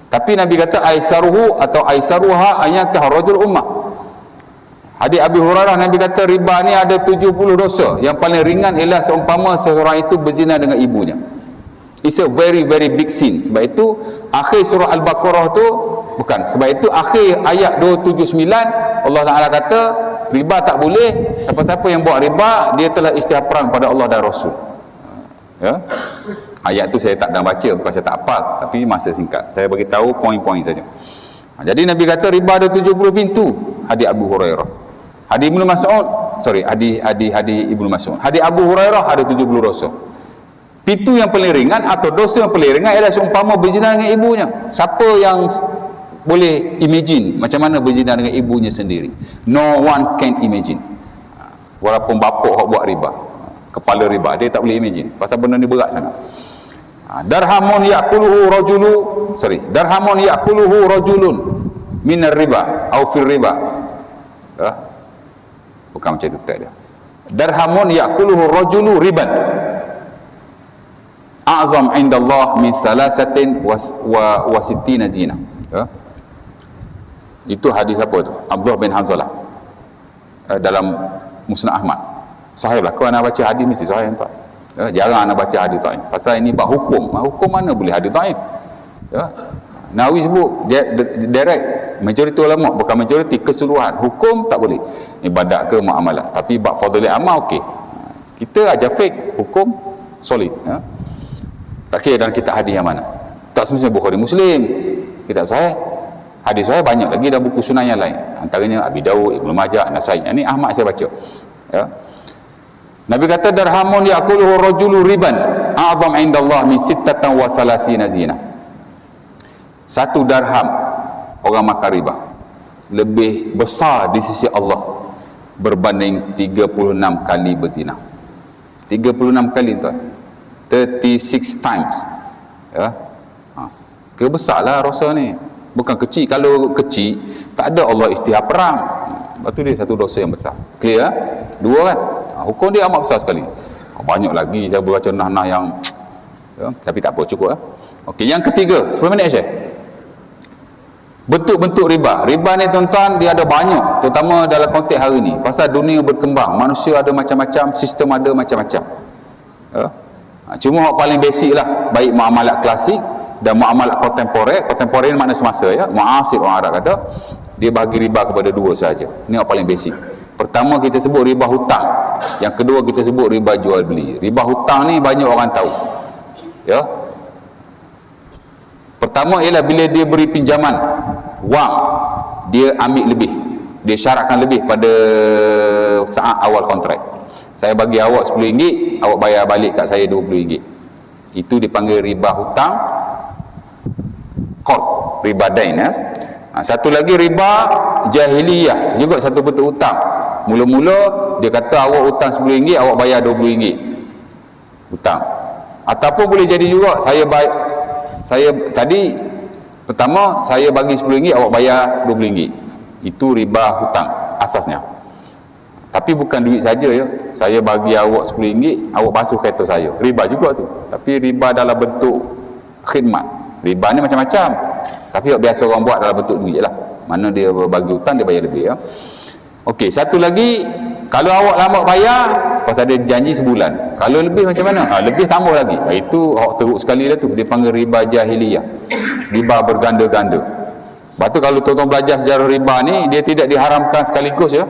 Tapi Nabi kata aisaruhu atau aisaruha ayakah rajul ummah. Hadis Abi Hurairah, Nabi kata riba ni ada 70 dosa. Yang paling ringan ialah seumpama seorang itu berzina dengan ibunya. It's a very very big sin. Sebab itu akhir surah Al-Baqarah tu bukan. Sebab itu akhir ayat 279 Allah Taala kata riba tak boleh. Siapa-siapa yang buat riba, dia telah isytihar perang pada Allah dan Rasul. Ya. Ayat tu saya tak dah baca, bukan saya tak hafal, tapi masa singkat. Saya bagi tahu poin-poin saja. Jadi Nabi kata riba ada 70 pintu. Hadis Abu Hurairah. Hadis Ibnu Mas'ud, hadis Ibnu Mas'ud. Hadis Abu Hurairah ada 70 dosa. Pintu yang paling ringan atau dosa yang paling ringan ialah seumpama berzina dengan ibunya. Siapa yang boleh imagine macam mana berzina dengan ibunya sendiri? No one can imagine. Walaupun bapak buat riba, kepala riba, dia tak boleh imagine pasal benda ni berat sangat. Darhamun ya'kuluhu rajulun minar riba au fil riba. Bukan macam itu tak dia. Darhamun ya'kuluhu rajulu riban a'zam indallah min salasatin wa sittina zina. Itu hadis apa tu? Abdullah bin Hanzalah dalam Musnad Ahmad. Sahih lah. Kau nak baca hadis mesti sahih tak? Jarang nak baca hadis dhaif. Pasal ini bab hukum. Hukum mana boleh hadis dhaif? Nawawi sebut direct, majoriti ulama, bukan majoriti, keseluruhan hukum tak boleh. Ibadat ke muamalah. Tapi bab fadhilul amal okey. Kita ajar fiqh, hukum solid. Tak kira dalam kitab hadis yang mana. Tak semestinya Bukhari Muslim. Tidak sahih. Hadis sahih banyak lagi dalam buku sunan yang lain. Antaranya Abi Daud, Ibnu Majah, Nasai. Ini Ahmad saya baca. Nabi kata darhamun ya'kuluhu rajulu riban a'zam indallah min sittatan wa salasina zina. Satu darham orang makan riba lebih besar di sisi Allah berbanding 36 kali berzina. 36 kali tuan. 36 times. Kebesarlah rasa ni. Bukan kecil. Kalau kecil tak ada Allah istighfar perang. Lepas tu dia satu dosa yang besar. Clear? Dua kan? Hukum dia amat besar sekali. Banyak lagi saya baca nah-nah yang tapi tak apa, cukup. Okey, yang ketiga, 10 minit Syekh. Bentuk-bentuk riba. Riba ni tuan-tuan dia ada banyak, terutama dalam konteks hari ni. Pasal dunia berkembang, manusia ada macam-macam, sistem ada macam-macam. Cuma yang paling basic lah, baik muamalat klasik dan muamalat kontemporer. Kontemporer makna semasa ya. Muasir orang Arab kata, dia bagi riba kepada dua saja. Ini yang paling basic. Pertama kita sebut riba hutang. Yang kedua kita sebut riba jual beli. Riba hutang ni banyak orang tahu. Ya. Pertama ialah bila dia beri pinjaman wang, dia ambil lebih. Dia syaratkan lebih pada saat awal kontrak. Saya bagi awak RM10, awak bayar balik kat saya RM20. Itu dipanggil riba hutang. Qard, riba dain ya. Satu lagi riba jahiliyah, juga satu bentuk hutang. Mula-mula dia kata awak hutang RM10, awak bayar RM20 hutang. Ataupun boleh jadi juga saya tadi pertama saya bagi RM10, awak bayar RM20. Itu riba hutang asasnya. Tapi bukan duit saja ya. Saya bagi awak RM10, awak basuh kereta saya. Riba juga tu. Tapi riba dalam bentuk khidmat. Riba ni macam-macam. Tapi biasa orang buat dalam bentuk duit lah. Mana dia bagi hutang, dia bayar lebih ya. Okey, satu lagi, kalau awak lambat bayar pasal dia janji sebulan. Kalau lebih macam mana? Lebih tambah lagi. Itu awak teruk sekali dah tu. Dia panggil riba jahiliyah. Riba berganda-ganda. Lepas tu kalau tuan-tuan belajar sejarah riba ni, dia tidak diharamkan sekaligus ya.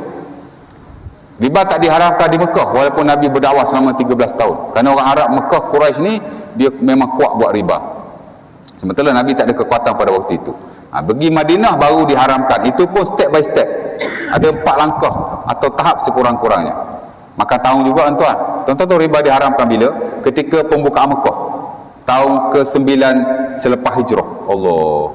Riba tak diharamkan di Mekah walaupun Nabi berdakwah selama 13 tahun. Kerana orang Arab Mekah, Quraisy ni dia memang kuat buat riba. Sementara Nabi tak ada kekuatan pada waktu itu. Pergi Madinah baru diharamkan. Itu pun step by step. Ada 4 langkah atau tahap sekurang-kurangnya. Maka tahu juga tuan-tuan. Tuan-tuan tahu riba diharamkan bila? Ketika pembukaan Mekah. Tahun ke-9 selepas hijrah. Allah.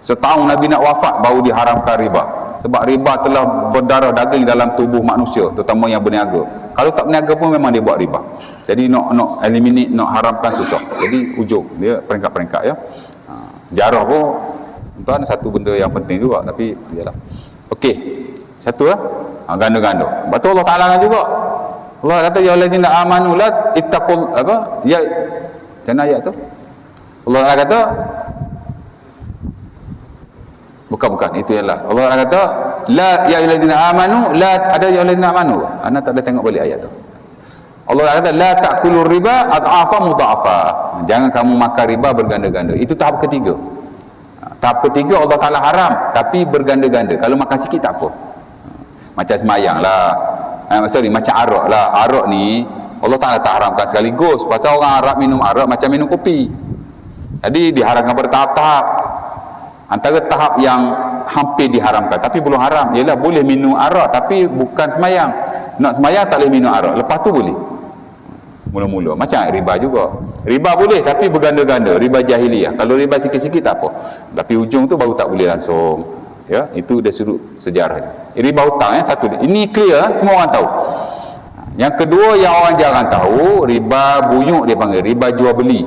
Setahun Nabi nak wafat baru diharamkan riba. Sebab riba telah berdarah daging dalam tubuh manusia, terutama yang berniaga. Kalau tak berniaga pun memang dia buat riba. Jadi nak eliminate, nak haramkan susah. Jadi ujung dia peringkat-peringkat ya. Jarah pun tuan satu benda yang penting juga, tapi iyalah. Okey. Satu lah. Ganda-ganda. Lepas tu Allah Taala juga. Allah kata ya allazina amanu la ittaqul apa? Ya. Macam ayat tu. Allah Taala kata bukan itu ialah Allah kata la ya allazina amanu la ada ya allazina amanu. Ana tak boleh tengok balik ayat tu. Allah kata la ta'kulur riba adhafa mudhafa. Jangan kamu makan riba berganda-ganda. Itu tahap ketiga. Tahap ketiga Allah Taala haram tapi berganda-ganda. Kalau makan sikit tak apa. Macam semayang lah. Macam arak lah. Arak ni Allah Taala tak haramkan sekaligus. Pasal orang Arab minum arak macam minum kopi. Jadi diharamkan bertahap-tahap. Antara tahap yang hampir diharamkan tapi belum haram ialah boleh minum arak tapi bukan semayang. Nak semayang tak boleh minum arak, lepas tu boleh. Mula-mula macam riba juga. Riba boleh tapi berganda-ganda, riba jahiliyah. Kalau riba sikit-sikit tak apa, tapi ujung tu baru tak boleh langsung. Ya, itu dari sudut sejarah. Riba hutang satu. Ini clear, semua orang tahu. Yang kedua yang orang jarang tahu, riba buyuk dia panggil, riba jual beli.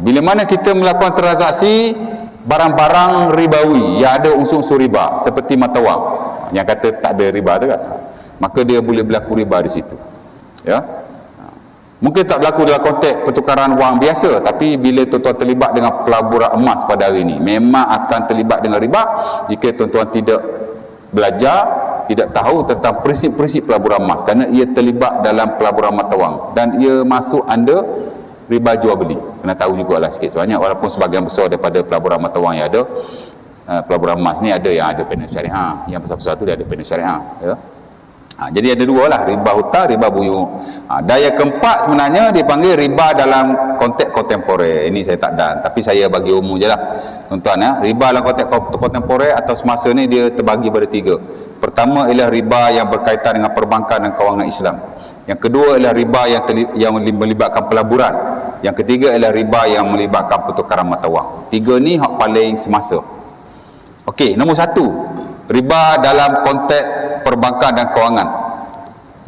Bila mana kita melakukan transaksi barang-barang ribawi yang ada unsur-unsur riba seperti mata wang yang kata tak ada riba tu kan, maka dia boleh berlaku riba di situ. Ya, mungkin tak berlaku dalam konteks pertukaran wang biasa, tapi bila tuan-tuan terlibat dengan pelaburan emas pada hari ini, memang akan terlibat dengan riba jika tuan-tuan tidak belajar, tidak tahu tentang prinsip-prinsip pelaburan emas, kerana ia terlibat dalam pelaburan mata wang dan ia masuk under riba jual beli. Kena tahu jugalah sikit sebanyak, walaupun sebahagian besar daripada pelaburan mata wang yang ada, pelaburan emas ni ada yang ada panel syariah, yang besar-besar tu dia ada panel syariah, ya. Jadi ada dua lah, riba hutang, riba buyuk. Dan yang keempat sebenarnya dipanggil riba dalam konteks kontemporer. Ini saya tak dan, tapi saya bagi umum je lah tuan-tuan ya. Riba dalam konteks kontemporer atau semasa ni dia terbagi pada tiga. Pertama ialah riba yang berkaitan dengan perbankan dan kewangan Islam. Yang kedua ialah riba yang melibatkan pelaburan. Yang ketiga ialah riba yang melibatkan pertukaran mata wang. Tiga ni hak paling semasa. Okey, nombor satu, riba dalam konteks perbankan dan kewangan.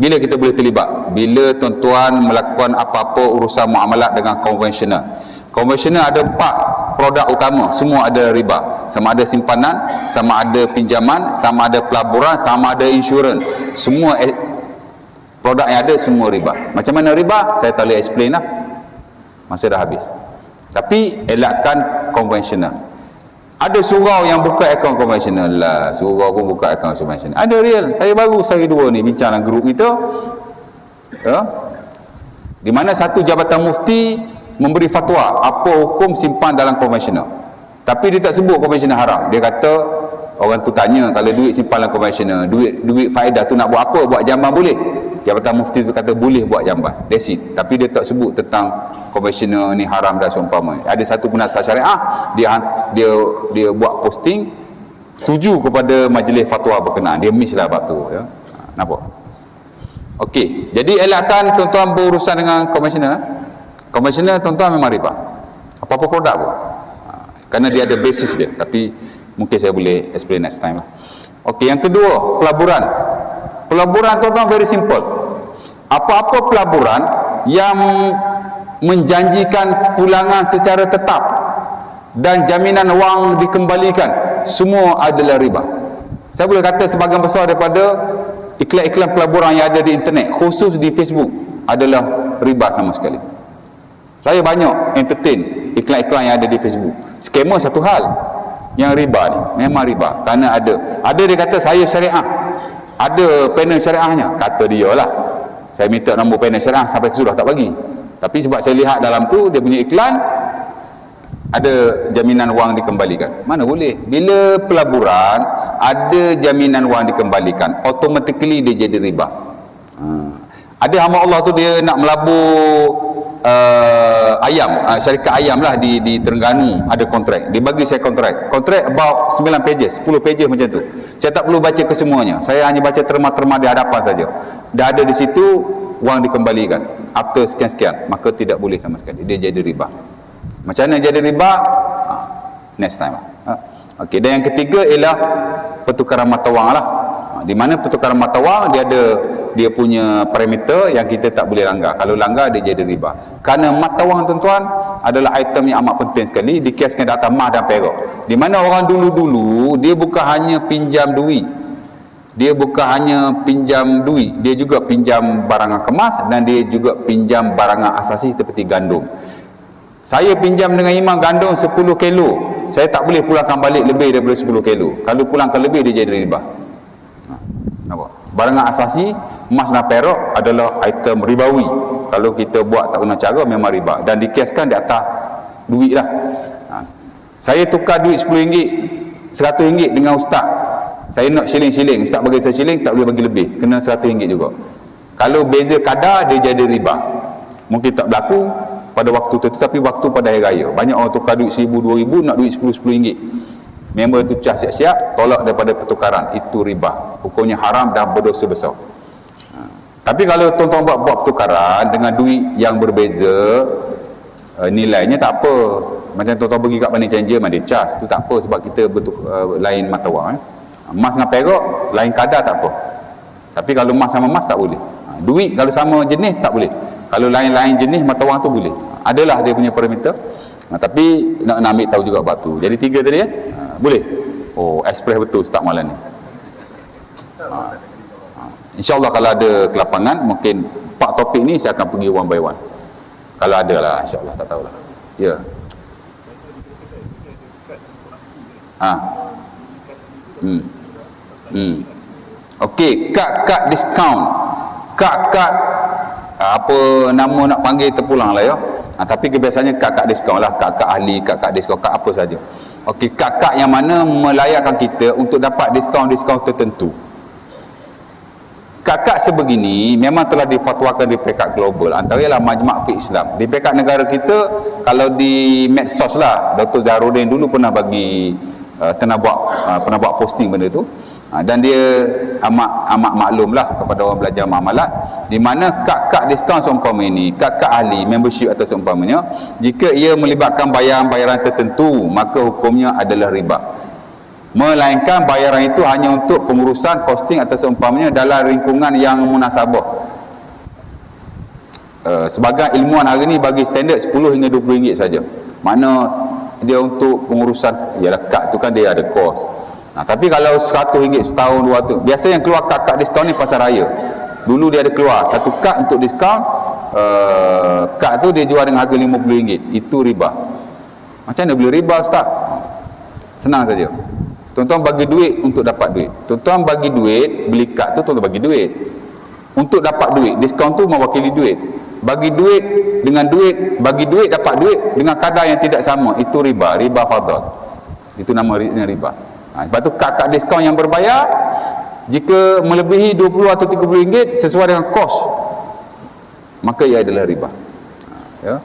Bila kita boleh terlibat? Bila tuan-tuan melakukan apa-apa urusan muamalat dengan konvensional. Konvensional ada 4 produk utama, semua ada riba. Sama ada simpanan, sama ada pinjaman, sama ada pelaburan, sama ada insurans. Semua produk yang ada semua riba. Macam mana riba? Saya tak boleh explain lah, masa dah habis. Tapi elakkan konvensional. Ada surau yang buka akaun konvensional lah, surau pun buka akaun konvensional. Ada real. Saya baru sehari dua ni bincang dalam grup kita, ya, di mana satu jabatan mufti memberi fatwa apa hukum simpan dalam konvensional, tapi dia tak sebut konvensional haram. Dia kata, orang tu tanya, kalau duit simpan dalam konvensional, duit faedah tu nak buat apa? Buat jamban boleh? Jabatan mufti tu kata boleh buat jamban, that's it. Tapi dia tak sebut tentang konvensional ni haram dan seumpama. Ada satu penasihat syariah, dia buat posting setuju kepada majlis fatwa berkenaan, dia miss lah bab tu, ya. Nampak? Okey, jadi elakkan tuan-tuan berurusan dengan konvensional. Konvensional tuan-tuan memang riba, apa-apa produk pun, kerana dia ada basis dia. Tapi mungkin saya boleh explain next time lah. Okey, yang kedua, pelaburan. Pelaburan tuan-tuan very simple. Apa-apa pelaburan yang menjanjikan pulangan secara tetap dan jaminan wang dikembalikan, semua adalah riba. Saya boleh kata sebahagian besar daripada iklan-iklan pelaburan yang ada di internet, khusus di Facebook, adalah riba sama sekali. Saya banyak entertain iklan-iklan yang ada di Facebook. Skema satu hal, yang riba ni memang riba, kerana ada dia kata saya syariah, ada panel syariahnya, kata dia lah. Saya minta nombor panel syariah sampai sudah tak bagi, tapi sebab saya lihat dalam tu dia punya iklan ada jaminan wang dikembalikan. Mana boleh? Bila pelaburan ada jaminan wang dikembalikan, automatically dia jadi riba. Ada hamba Allah tu dia nak melabur ayam, syarikat ayam lah di Terengganu, ada kontrak. Dia bagi saya kontrak about 9 pages, 10 pages macam tu. Saya tak perlu baca kesemuanya, saya hanya baca terma-terma di hadapan saja. Dah ada di situ wang dikembalikan after sekian-sekian, maka tidak boleh sama sekali, dia jadi riba. Macam mana jadi riba? Next time lah. Okey, dan yang ketiga ialah pertukaran mata wang lah. Di mana pertukaran mata wang dia punya parameter yang kita tak boleh langgar. Kalau langgar dia jadi riba. Kerana mata wang tuan-tuan adalah item yang amat penting sekali, dikiaskan di atas emas dan perak. Di mana orang dulu-dulu dia bukan hanya pinjam duit. Dia bukan hanya pinjam duit, dia juga pinjam barangan kemas dan dia juga pinjam barangan asasi seperti gandum. Saya pinjam dengan imam gandum 10 kilo, saya tak boleh pulangkan balik lebih daripada 10 kilo. Kalau pulangkan lebih dia jadi riba. Nampak? Barangan asasi emas dan perak adalah item ribawi. Kalau kita buat tak guna cara memang riba, dan dikiaskan di atas duit lah. Saya tukar duit RM10, RM100 dengan ustaz. Saya nak shilling-shilling, ustaz bagi saya shilling, tak boleh bagi lebih, kena RM100 juga. Kalau beza kadar dia jadi riba. Mungkin tak berlaku pada waktu tu, tapi waktu pada hari raya banyak orang tukar duit RM1,000, RM2,000 nak duit RM10, RM10. member tu cas siap-siap, tolak daripada pertukaran, itu riba, hukumnya haram dan berdosa besar. Tapi kalau tuan-tuan buat pertukaran dengan duit yang berbeza nilainya, tak apa. Macam tuan-tuan pergi kat money changer mana dia cas, tu tak apa, sebab kita lain mata wang. Emas dengan perak lain kadar, tak apa. Tapi kalau emas sama emas tak boleh. Duit kalau sama jenis tak boleh. Kalau lain-lain jenis mata wang tu boleh. Adalah dia punya parameter. Tapi nak ambil tahu juga batu. Jadi 3 tadi ya. Boleh. Oh, express betul start malam ni. InsyaAllah kalau ada kelapangan, mungkin 4 topik ni saya akan pergi one by one. Kalau ada lah, insyaAllah, tak tahulah. Ya. Okey, kad diskaun. Kad apa nama nak panggil terpulang lah ya. Tapi kebiasaannya kad diskaun lah, kad ahli, kad diskaun, kad apa saja. Okey, kad yang mana melayakkan kita untuk dapat diskaun tertentu. Kad sebegini memang telah difatwakan di peringkat global, antaranya Majma' Fiqh Islam. Di peringkat negara kita, kalau di medsos lah, Dr. Zahrudin dulu pernah bagi pernah buat posting benda tu, dan dia amat maklum lah kepada orang belajar muamalat, di mana kad diskaun seumpama ini, kad ahli, membership atau seumpamanya, jika ia melibatkan bayaran tertentu, maka hukumnya adalah riba. Melainkan bayaran itu hanya untuk pengurusan costing atau seumpamanya dalam lingkungan yang munasabah. Sebagai ilmuwan hari ni bagi standard 10 hingga 20 ringgit saja. Mana dia untuk pengurusan, ialah kad tu kan dia ada kos. Tapi kalau 100 ringgit setahun 200, biasa yang keluar kad diskaun ni pasar raya. Dulu dia ada keluar satu kad untuk diskaun, kad tu dia jual dengan harga 50 ringgit. Itu riba. Macam mana boleh riba, Ustaz? Senang saja. Tuan-tuan bagi duit untuk dapat duit. Tuan-tuan bagi duit, beli kad tu tuan-tuan bagi duit. Untuk dapat duit, diskaun tu mewakili duit. Bagi duit dengan duit, bagi duit dapat duit dengan kadar yang tidak sama, itu riba, riba fadhal. Itu nama riba. Sebab tu kad diskaun yang berbayar, jika melebihi 20 atau 30 ringgit sesuai dengan kos, maka ia adalah riba. Ya.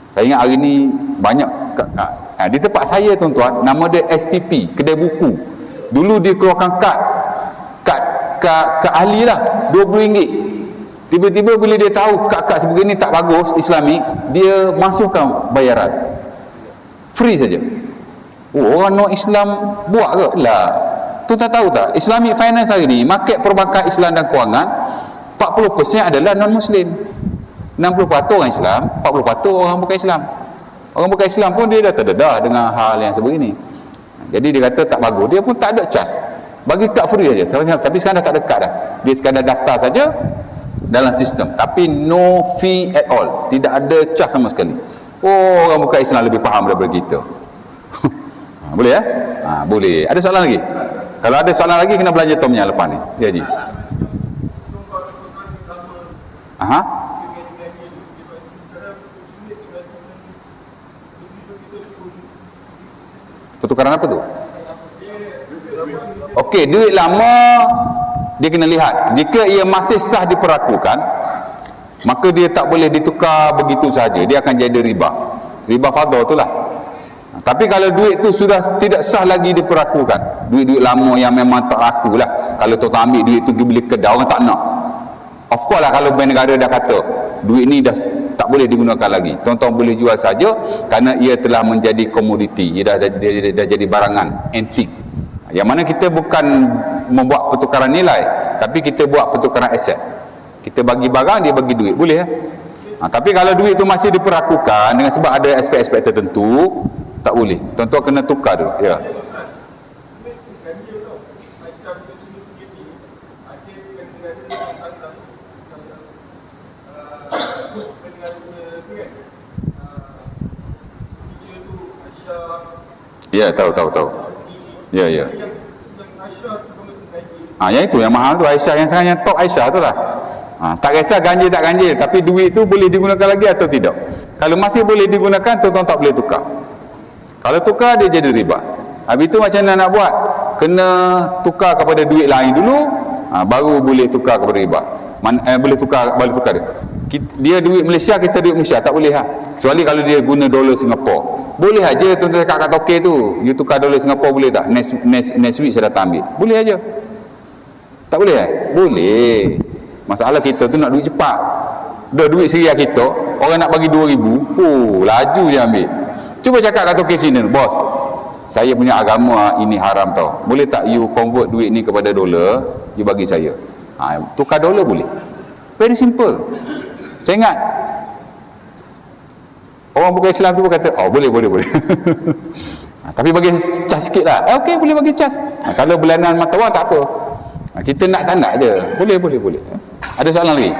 Saya ingat hari ni banyak di tempat saya tuan-tuan, nama dia SPP, kedai buku. Dulu dia keluarkan kad ahli lah, RM20. Tiba-tiba bila dia tahu kad sebegini tak bagus, Islamik, dia masukkan bayaran. Free saja. Orang non-Islam buat ke? Lah. Tuan-tuan tahu tak, Islamic Finance hari ni, market perbankan Islam dan kewangan, 40% adalah non-Muslim. 60% orang Islam, 40% orang bukan Islam. Orang bukan Islam pun dia dah terdedah dengan hal yang sebegini. Jadi dia kata tak bagus, dia pun tak ada cas. Bagi kad free saja. Tapi sekarang dah tak ada kad dah. Dia sekadar daftar saja dalam sistem. Tapi no fee at all. Tidak ada cas sama sekali. Orang bukan Islam lebih faham daripada kita. Boleh ya? Boleh. Ada soalan lagi? Kalau ada soalan lagi, kena belajar Tomnya lepas ni. Ya, Haji. Pertukaran apa tu? Okey, duit lama dia kena lihat. Jika ia masih sah diperakukan, maka dia tak boleh ditukar begitu saja. Dia akan jadi riba. Riba fadhal itulah. Tapi kalau duit tu sudah tidak sah lagi diperakukan, duit-duit lama yang memang tak laku lah. Kalau tuan ambil duit tu pergi beli kedai, orang tak nak. Of course lah, kalau bank negara dah kata duit ni dah tak boleh digunakan lagi, tuan-tuan boleh jual saja, kerana ia telah menjadi komoditi, ia dah jadi barangan antik, yang mana kita bukan membuat pertukaran nilai, tapi kita buat pertukaran aset. Kita bagi barang, dia bagi duit, boleh ya? Tapi kalau duit tu masih diperakukan dengan sebab ada aspek-aspek tertentu, tak boleh. Tuan-tuan kena tukar dulu. Ya. Ya, tahu. Ya. Yang itu yang mahal tu Aisyah, yang sekarang yang top Aisyah tu lah. Tak kisah ganjil tak ganjil, tapi duit tu boleh digunakan lagi atau tidak. Kalau masih boleh digunakan, tuan-tuan tak boleh tukar. Kalau tukar, dia jadi riba. Habis tu macam mana nak buat? Kena tukar kepada duit lain dulu, baru boleh tukar kepada riba. Boleh tukar dia. Dia duit Malaysia, kita duit Malaysia, tak boleh Kecuali kalau dia guna dolar Singapura. Boleh aja tuan-tuan kat token tu, you tukar dolar Singapura boleh tak? Next week saya datang ambil. Boleh aja. Tak boleh Boleh. Masalah kita tu nak duit cepat. Dah duit seriah kita, orang nak bagi 2,000, laju dia ambil. Cuba cakap kat token Cina, bos, saya punya agama ini haram tau. Boleh tak you convert duit ni kepada dolar, you bagi saya. Tukar dolar boleh. Very simple. Saya ingat orang bukan Islam tu pun kata, boleh. Tapi bagi cas sikit lah. Okey, boleh bagi cas. Kalau bulanan mata wang tak apa. Kita nak tak nak je. Boleh. Ada soalan lagi?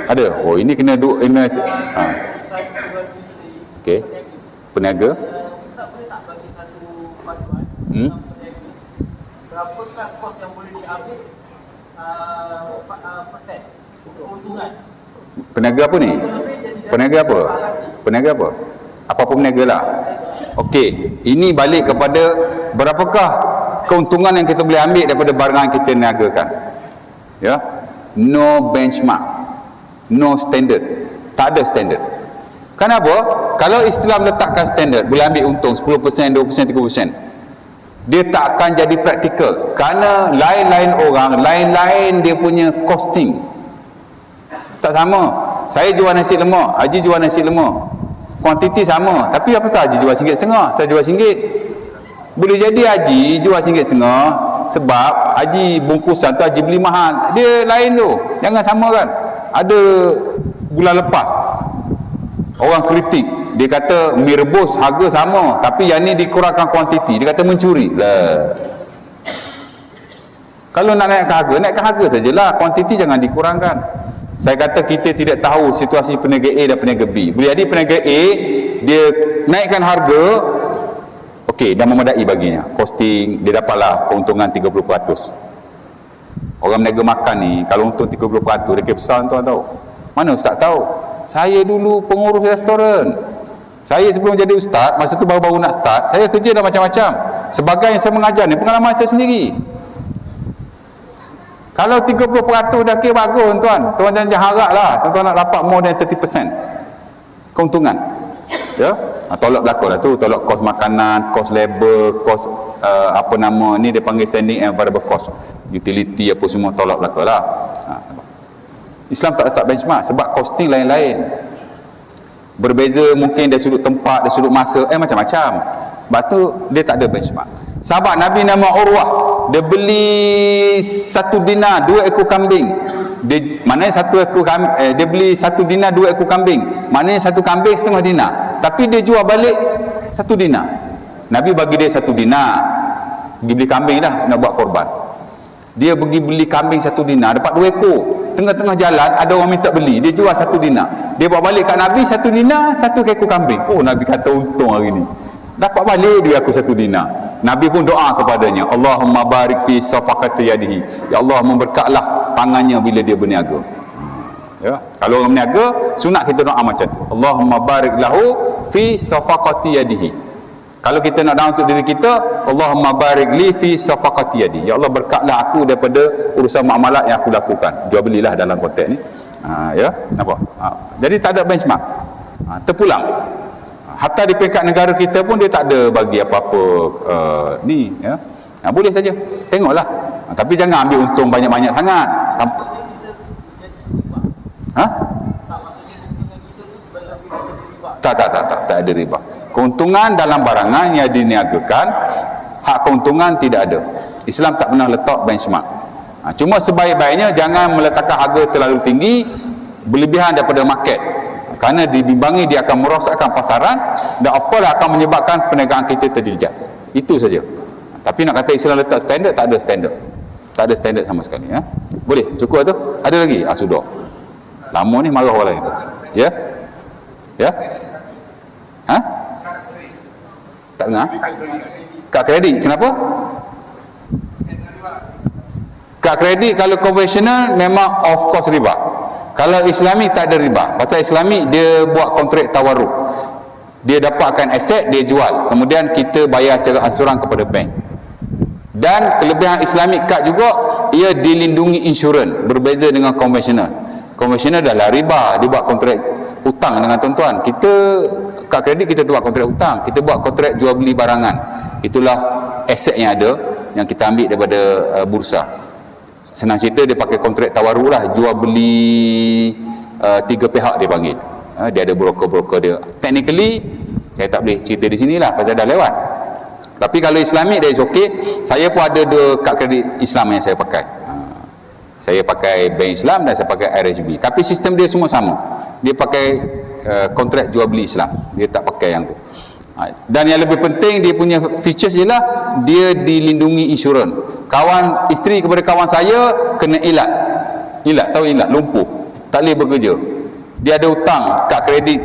Ada. Ini kena okey. Peniaga. Ustaz boleh tak bagi satu panduan berapakah kos yang boleh diambil persen keuntungan? Peniaga apa ni? Peniaga apa? Apa-apa peniaga lah. Okey, ini balik kepada berapakah keuntungan yang kita boleh ambil daripada barang yang kita niagakan. Ya. No benchmark. No standard. Tak ada standard. Kenapa? Kalau Islam letakkan standard, boleh ambil untung 10%, 20%, 30%. Dia tak akan jadi praktikal. Kerana lain-lain orang, lain-lain dia punya costing. Tak sama. Saya jual nasi lemak, Haji jual nasi lemak. Kuantiti sama, tapi apa sahaja Haji jual RM1.50, saya jual RM1. Boleh jadi Haji jual RM1.50 sebab Haji bungkusan tu Haji beli mahal. Dia lain tu. Jangan samakan. Ada bulan lepas orang kritik, dia kata mi rebus harga sama, tapi yang ni dikurangkan kuantiti. Dia kata mencuri lah. Kalau nak naikkan harga sajalah, kuantiti jangan dikurangkan. Saya kata kita tidak tahu situasi peniaga A dan peniaga B. Boleh jadi peniaga A dia naikkan harga, okey, dah memadai baginya costing, dia dapatlah keuntungan 30%. Orang meniaga makan ni kalau untung 30%, dia besar tuan tahu. Mana ustaz tahu? Saya dulu pengurus restoran. Saya sebelum jadi ustaz, masa tu baru-baru nak start, saya kerja dah macam-macam. Sebagai yang saya mengajar ni, pengalaman saya sendiri. Kalau 30% dah kira bagus tuan. Tuan jangan harap lah tuan nak dapat more than 30% keuntungan. Ya, tolak belakang lah tu, tolak kos makanan, kos labor, kos ni dia panggil standing and variable cost, utility apa semua tolak belakang lah. Islam tak letak benchmark sebab costing lain-lain. Berbeza mungkin dari sudut tempat, dari sudut masa, macam-macam. Sebab tu dia tak ada benchmark. Sahabat Nabi nama Urwah, dia beli 1 dinar 2 ekor kambing. Maknanya 1 ekor kambing, dia beli 1 dinar 2 ekor kambing. Maknanya 1 kambing setengah dinar. Tapi dia jual balik 1 dinar. Nabi bagi dia 1 dinar. Pergi beli kambing dah, nak buat korban. Dia pergi beli kambing 1 dinar, dapat 2 ekor. Tengah-tengah jalan ada orang minta beli, dia jual 1 dinar. Dia bawa balik kat Nabi 1 dinar, 1 ekor kambing. Nabi kata untung hari ni. Dapat balik dia aku 1 dinar. Nabi pun doa kepadanya, Allahumma barik fi safaqati yadihi. Ya Allah, memberkatlah tangannya bila dia berniaga. Ya, kalau orang berniaga, sunat kita doa macam tu. Allahumma barik lahu fi safaqati yadihi. Kalau kita nak doa untuk diri kita, Allahumma barik li fi safaqati yadi. Ya Allah, berkatlah aku daripada urusan muamalat yang aku lakukan. Jual belilah dalam konteks ni. Ya, nampak? Jadi tak ada benchmark. Terpulang. Hatta di peringkat negara kita pun dia tak ada bagi apa-apa ni, ya. Boleh saja. Tengoklah. Tapi jangan ambil untung banyak-banyak sangat. Tak ada riba. Keuntungan dalam barangan yang diniagakan, hak keuntungan tidak ada. Islam tak pernah letak benchmark. Cuma sebaik-baiknya jangan meletakkan harga terlalu tinggi berlebihan daripada market. Kerana dibimbangi dia akan merosakkan pasaran dan of course akan menyebabkan perniagaan kita terjejas. Itu saja. Tapi nak kata Islam letak standard, tak ada standard. Tak ada standard sama sekali, ya. Boleh, cukup tu? Ada lagi? Sudah. Lama ni marah orang lain tu. Ya? Ya? Tak dengar? Kad kredit. Kenapa? Kad kredit kalau konvensional memang of course riba. Kalau Islami tak ada riba. Pasal Islami dia buat kontrak tawarruk. Dia dapatkan aset, dia jual. Kemudian kita bayar secara ansuran kepada bank. Dan kelebihan Islamic card juga, ia dilindungi insurans. Berbeza dengan konvensional. Konvensional adalah riba. Dia buat kontrak hutang dengan tuan-tuan. Kita kad kredit kita buat kontrak hutang, kita buat kontrak jual beli barangan. Itulah aset yang ada yang kita ambil daripada bursa. Senang cerita dia pakai kontrak tawaru lah, jual beli 3 pihak dia panggil. Dia ada broker-broker dia. Technically saya tak boleh cerita di sinilah pasal dah lewat. Tapi kalau Islamik dia okey. Saya pun ada 2 kad kredit Islam yang saya pakai. Saya pakai Bank Islam dan saya pakai RHB. Tapi sistem dia semua sama. Dia pakai kontrak jual beli Islam. Dia tak pakai yang tu. Dan yang lebih penting dia punya features ialah dia dilindungi insurans. Kawan isteri kepada kawan saya kena ilat. Ilat, tahu ilat, lumpuh. Tak boleh bekerja. Dia ada hutang kad kredit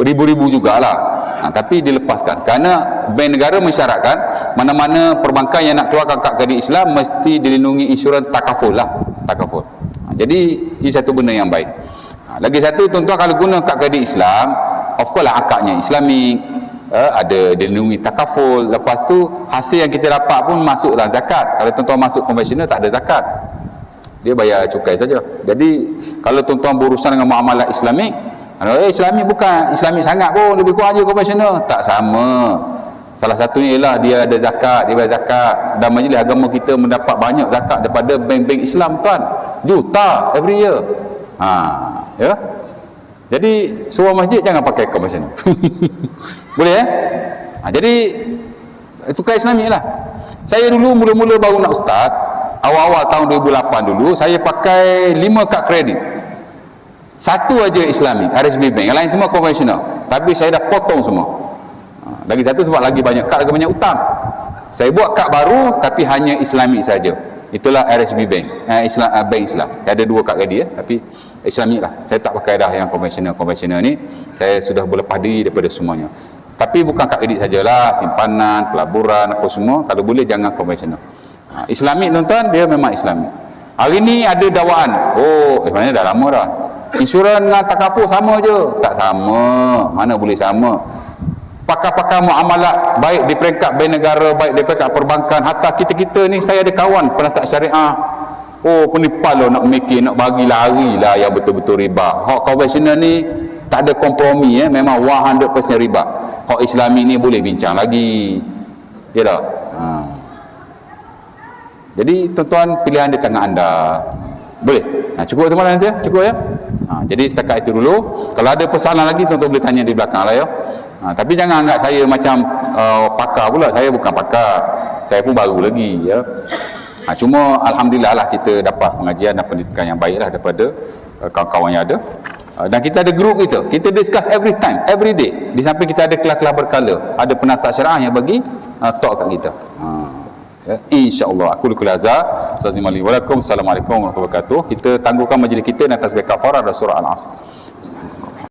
beribu-ribu jugalah. Tapi dilepaskan kerana bank negara mensyaratkan mana-mana perbankan yang nak keluarkan kad kredit Islam mesti dilindungi insurans takaful lah, takaful. Jadi ini satu benda yang baik. Lagi satu, tuan-tuan kalau guna kad kredit Islam, of course lah akadnya Islamik, ada dilindungi takaful. Lepas tu hasil yang kita dapat pun masuk dalam zakat. Kalau tuan-tuan masuk konvensional tak ada zakat, dia bayar cukai saja. Jadi kalau tuan-tuan berurusan dengan muamalah Islamik, Islamik bukan Islamik sangat pun, lebih kurang je konvensional, tak sama. Salah satunya ialah dia ada zakat, dia bayar zakat. Dan majlis agama kita mendapat banyak zakat daripada bank-bank Islam tuan, juta every year. Ya. Jadi suruh masjid jangan pakai konvensional. Boleh jadi tukar Islamik lah. Saya dulu mula-mula baru nak ustaz, awal-awal tahun 2008 dulu, saya pakai 5 kad kredit. Satu aja Islami, RHB Bank. Yang lain semua konvensional. Tapi saya dah potong semua. Lagi satu sebab lagi banyak kad, lagi banyak hutang. Saya buat kad baru tapi hanya Islami saja. Itulah RHB Bank. Bank Islam. Ada 2 kad kredit tapi Islami lah. Saya tak pakai dah yang konvensional. Konvensional ni saya sudah berlepas diri daripada semuanya. Tapi bukan kad kredit sajalah, simpanan, pelaburan apa semua. Kalau boleh jangan konvensional. Islami tuan-tuan, dia memang Islami. Hari ni ada dakwaan. Mana dah lama dah. Insurans dengan takaful sama je. Tak sama. Mana boleh sama. Pakar-pakar muamalat, baik di peringkat bank negara, baik di peringkat perbankan, hatta kita-kita ni, saya ada kawan penasihat syariah. Penipal lo nak mikir, nak bagi lari lah yang betul-betul riba. Hak konvensional ni tak ada kompromi, memang 100% riba. Hak Islami ni boleh bincang lagi. Ya tak? Jadi tuan-tuan, pilihan di tangan anda. Boleh? Cukup teman-teman nanti ya? Cukup ya? Jadi setakat itu dulu. Kalau ada persoalan lagi, tuan-tuan boleh tanya di belakang lah ya. Tapi jangan anggap saya macam pakar pula. Saya bukan pakar. Saya pun baru lagi ya. Cuma Alhamdulillah lah kita dapat pengajian dan pendidikan yang baik lah daripada kawan-kawan yang ada. Dan kita ada grup kita. Kita discuss every time, every day. Di samping kita ada kelas-kelas berkala. Ada penasihat syariah yang bagi talk kat kita. InsyaAllah. Aku lukul azhar. Assalamualaikum warahmatullahi wabarakatuh. Kita tangguhkan majlis kita dan tasbih kafarah dan surah Al-Asr.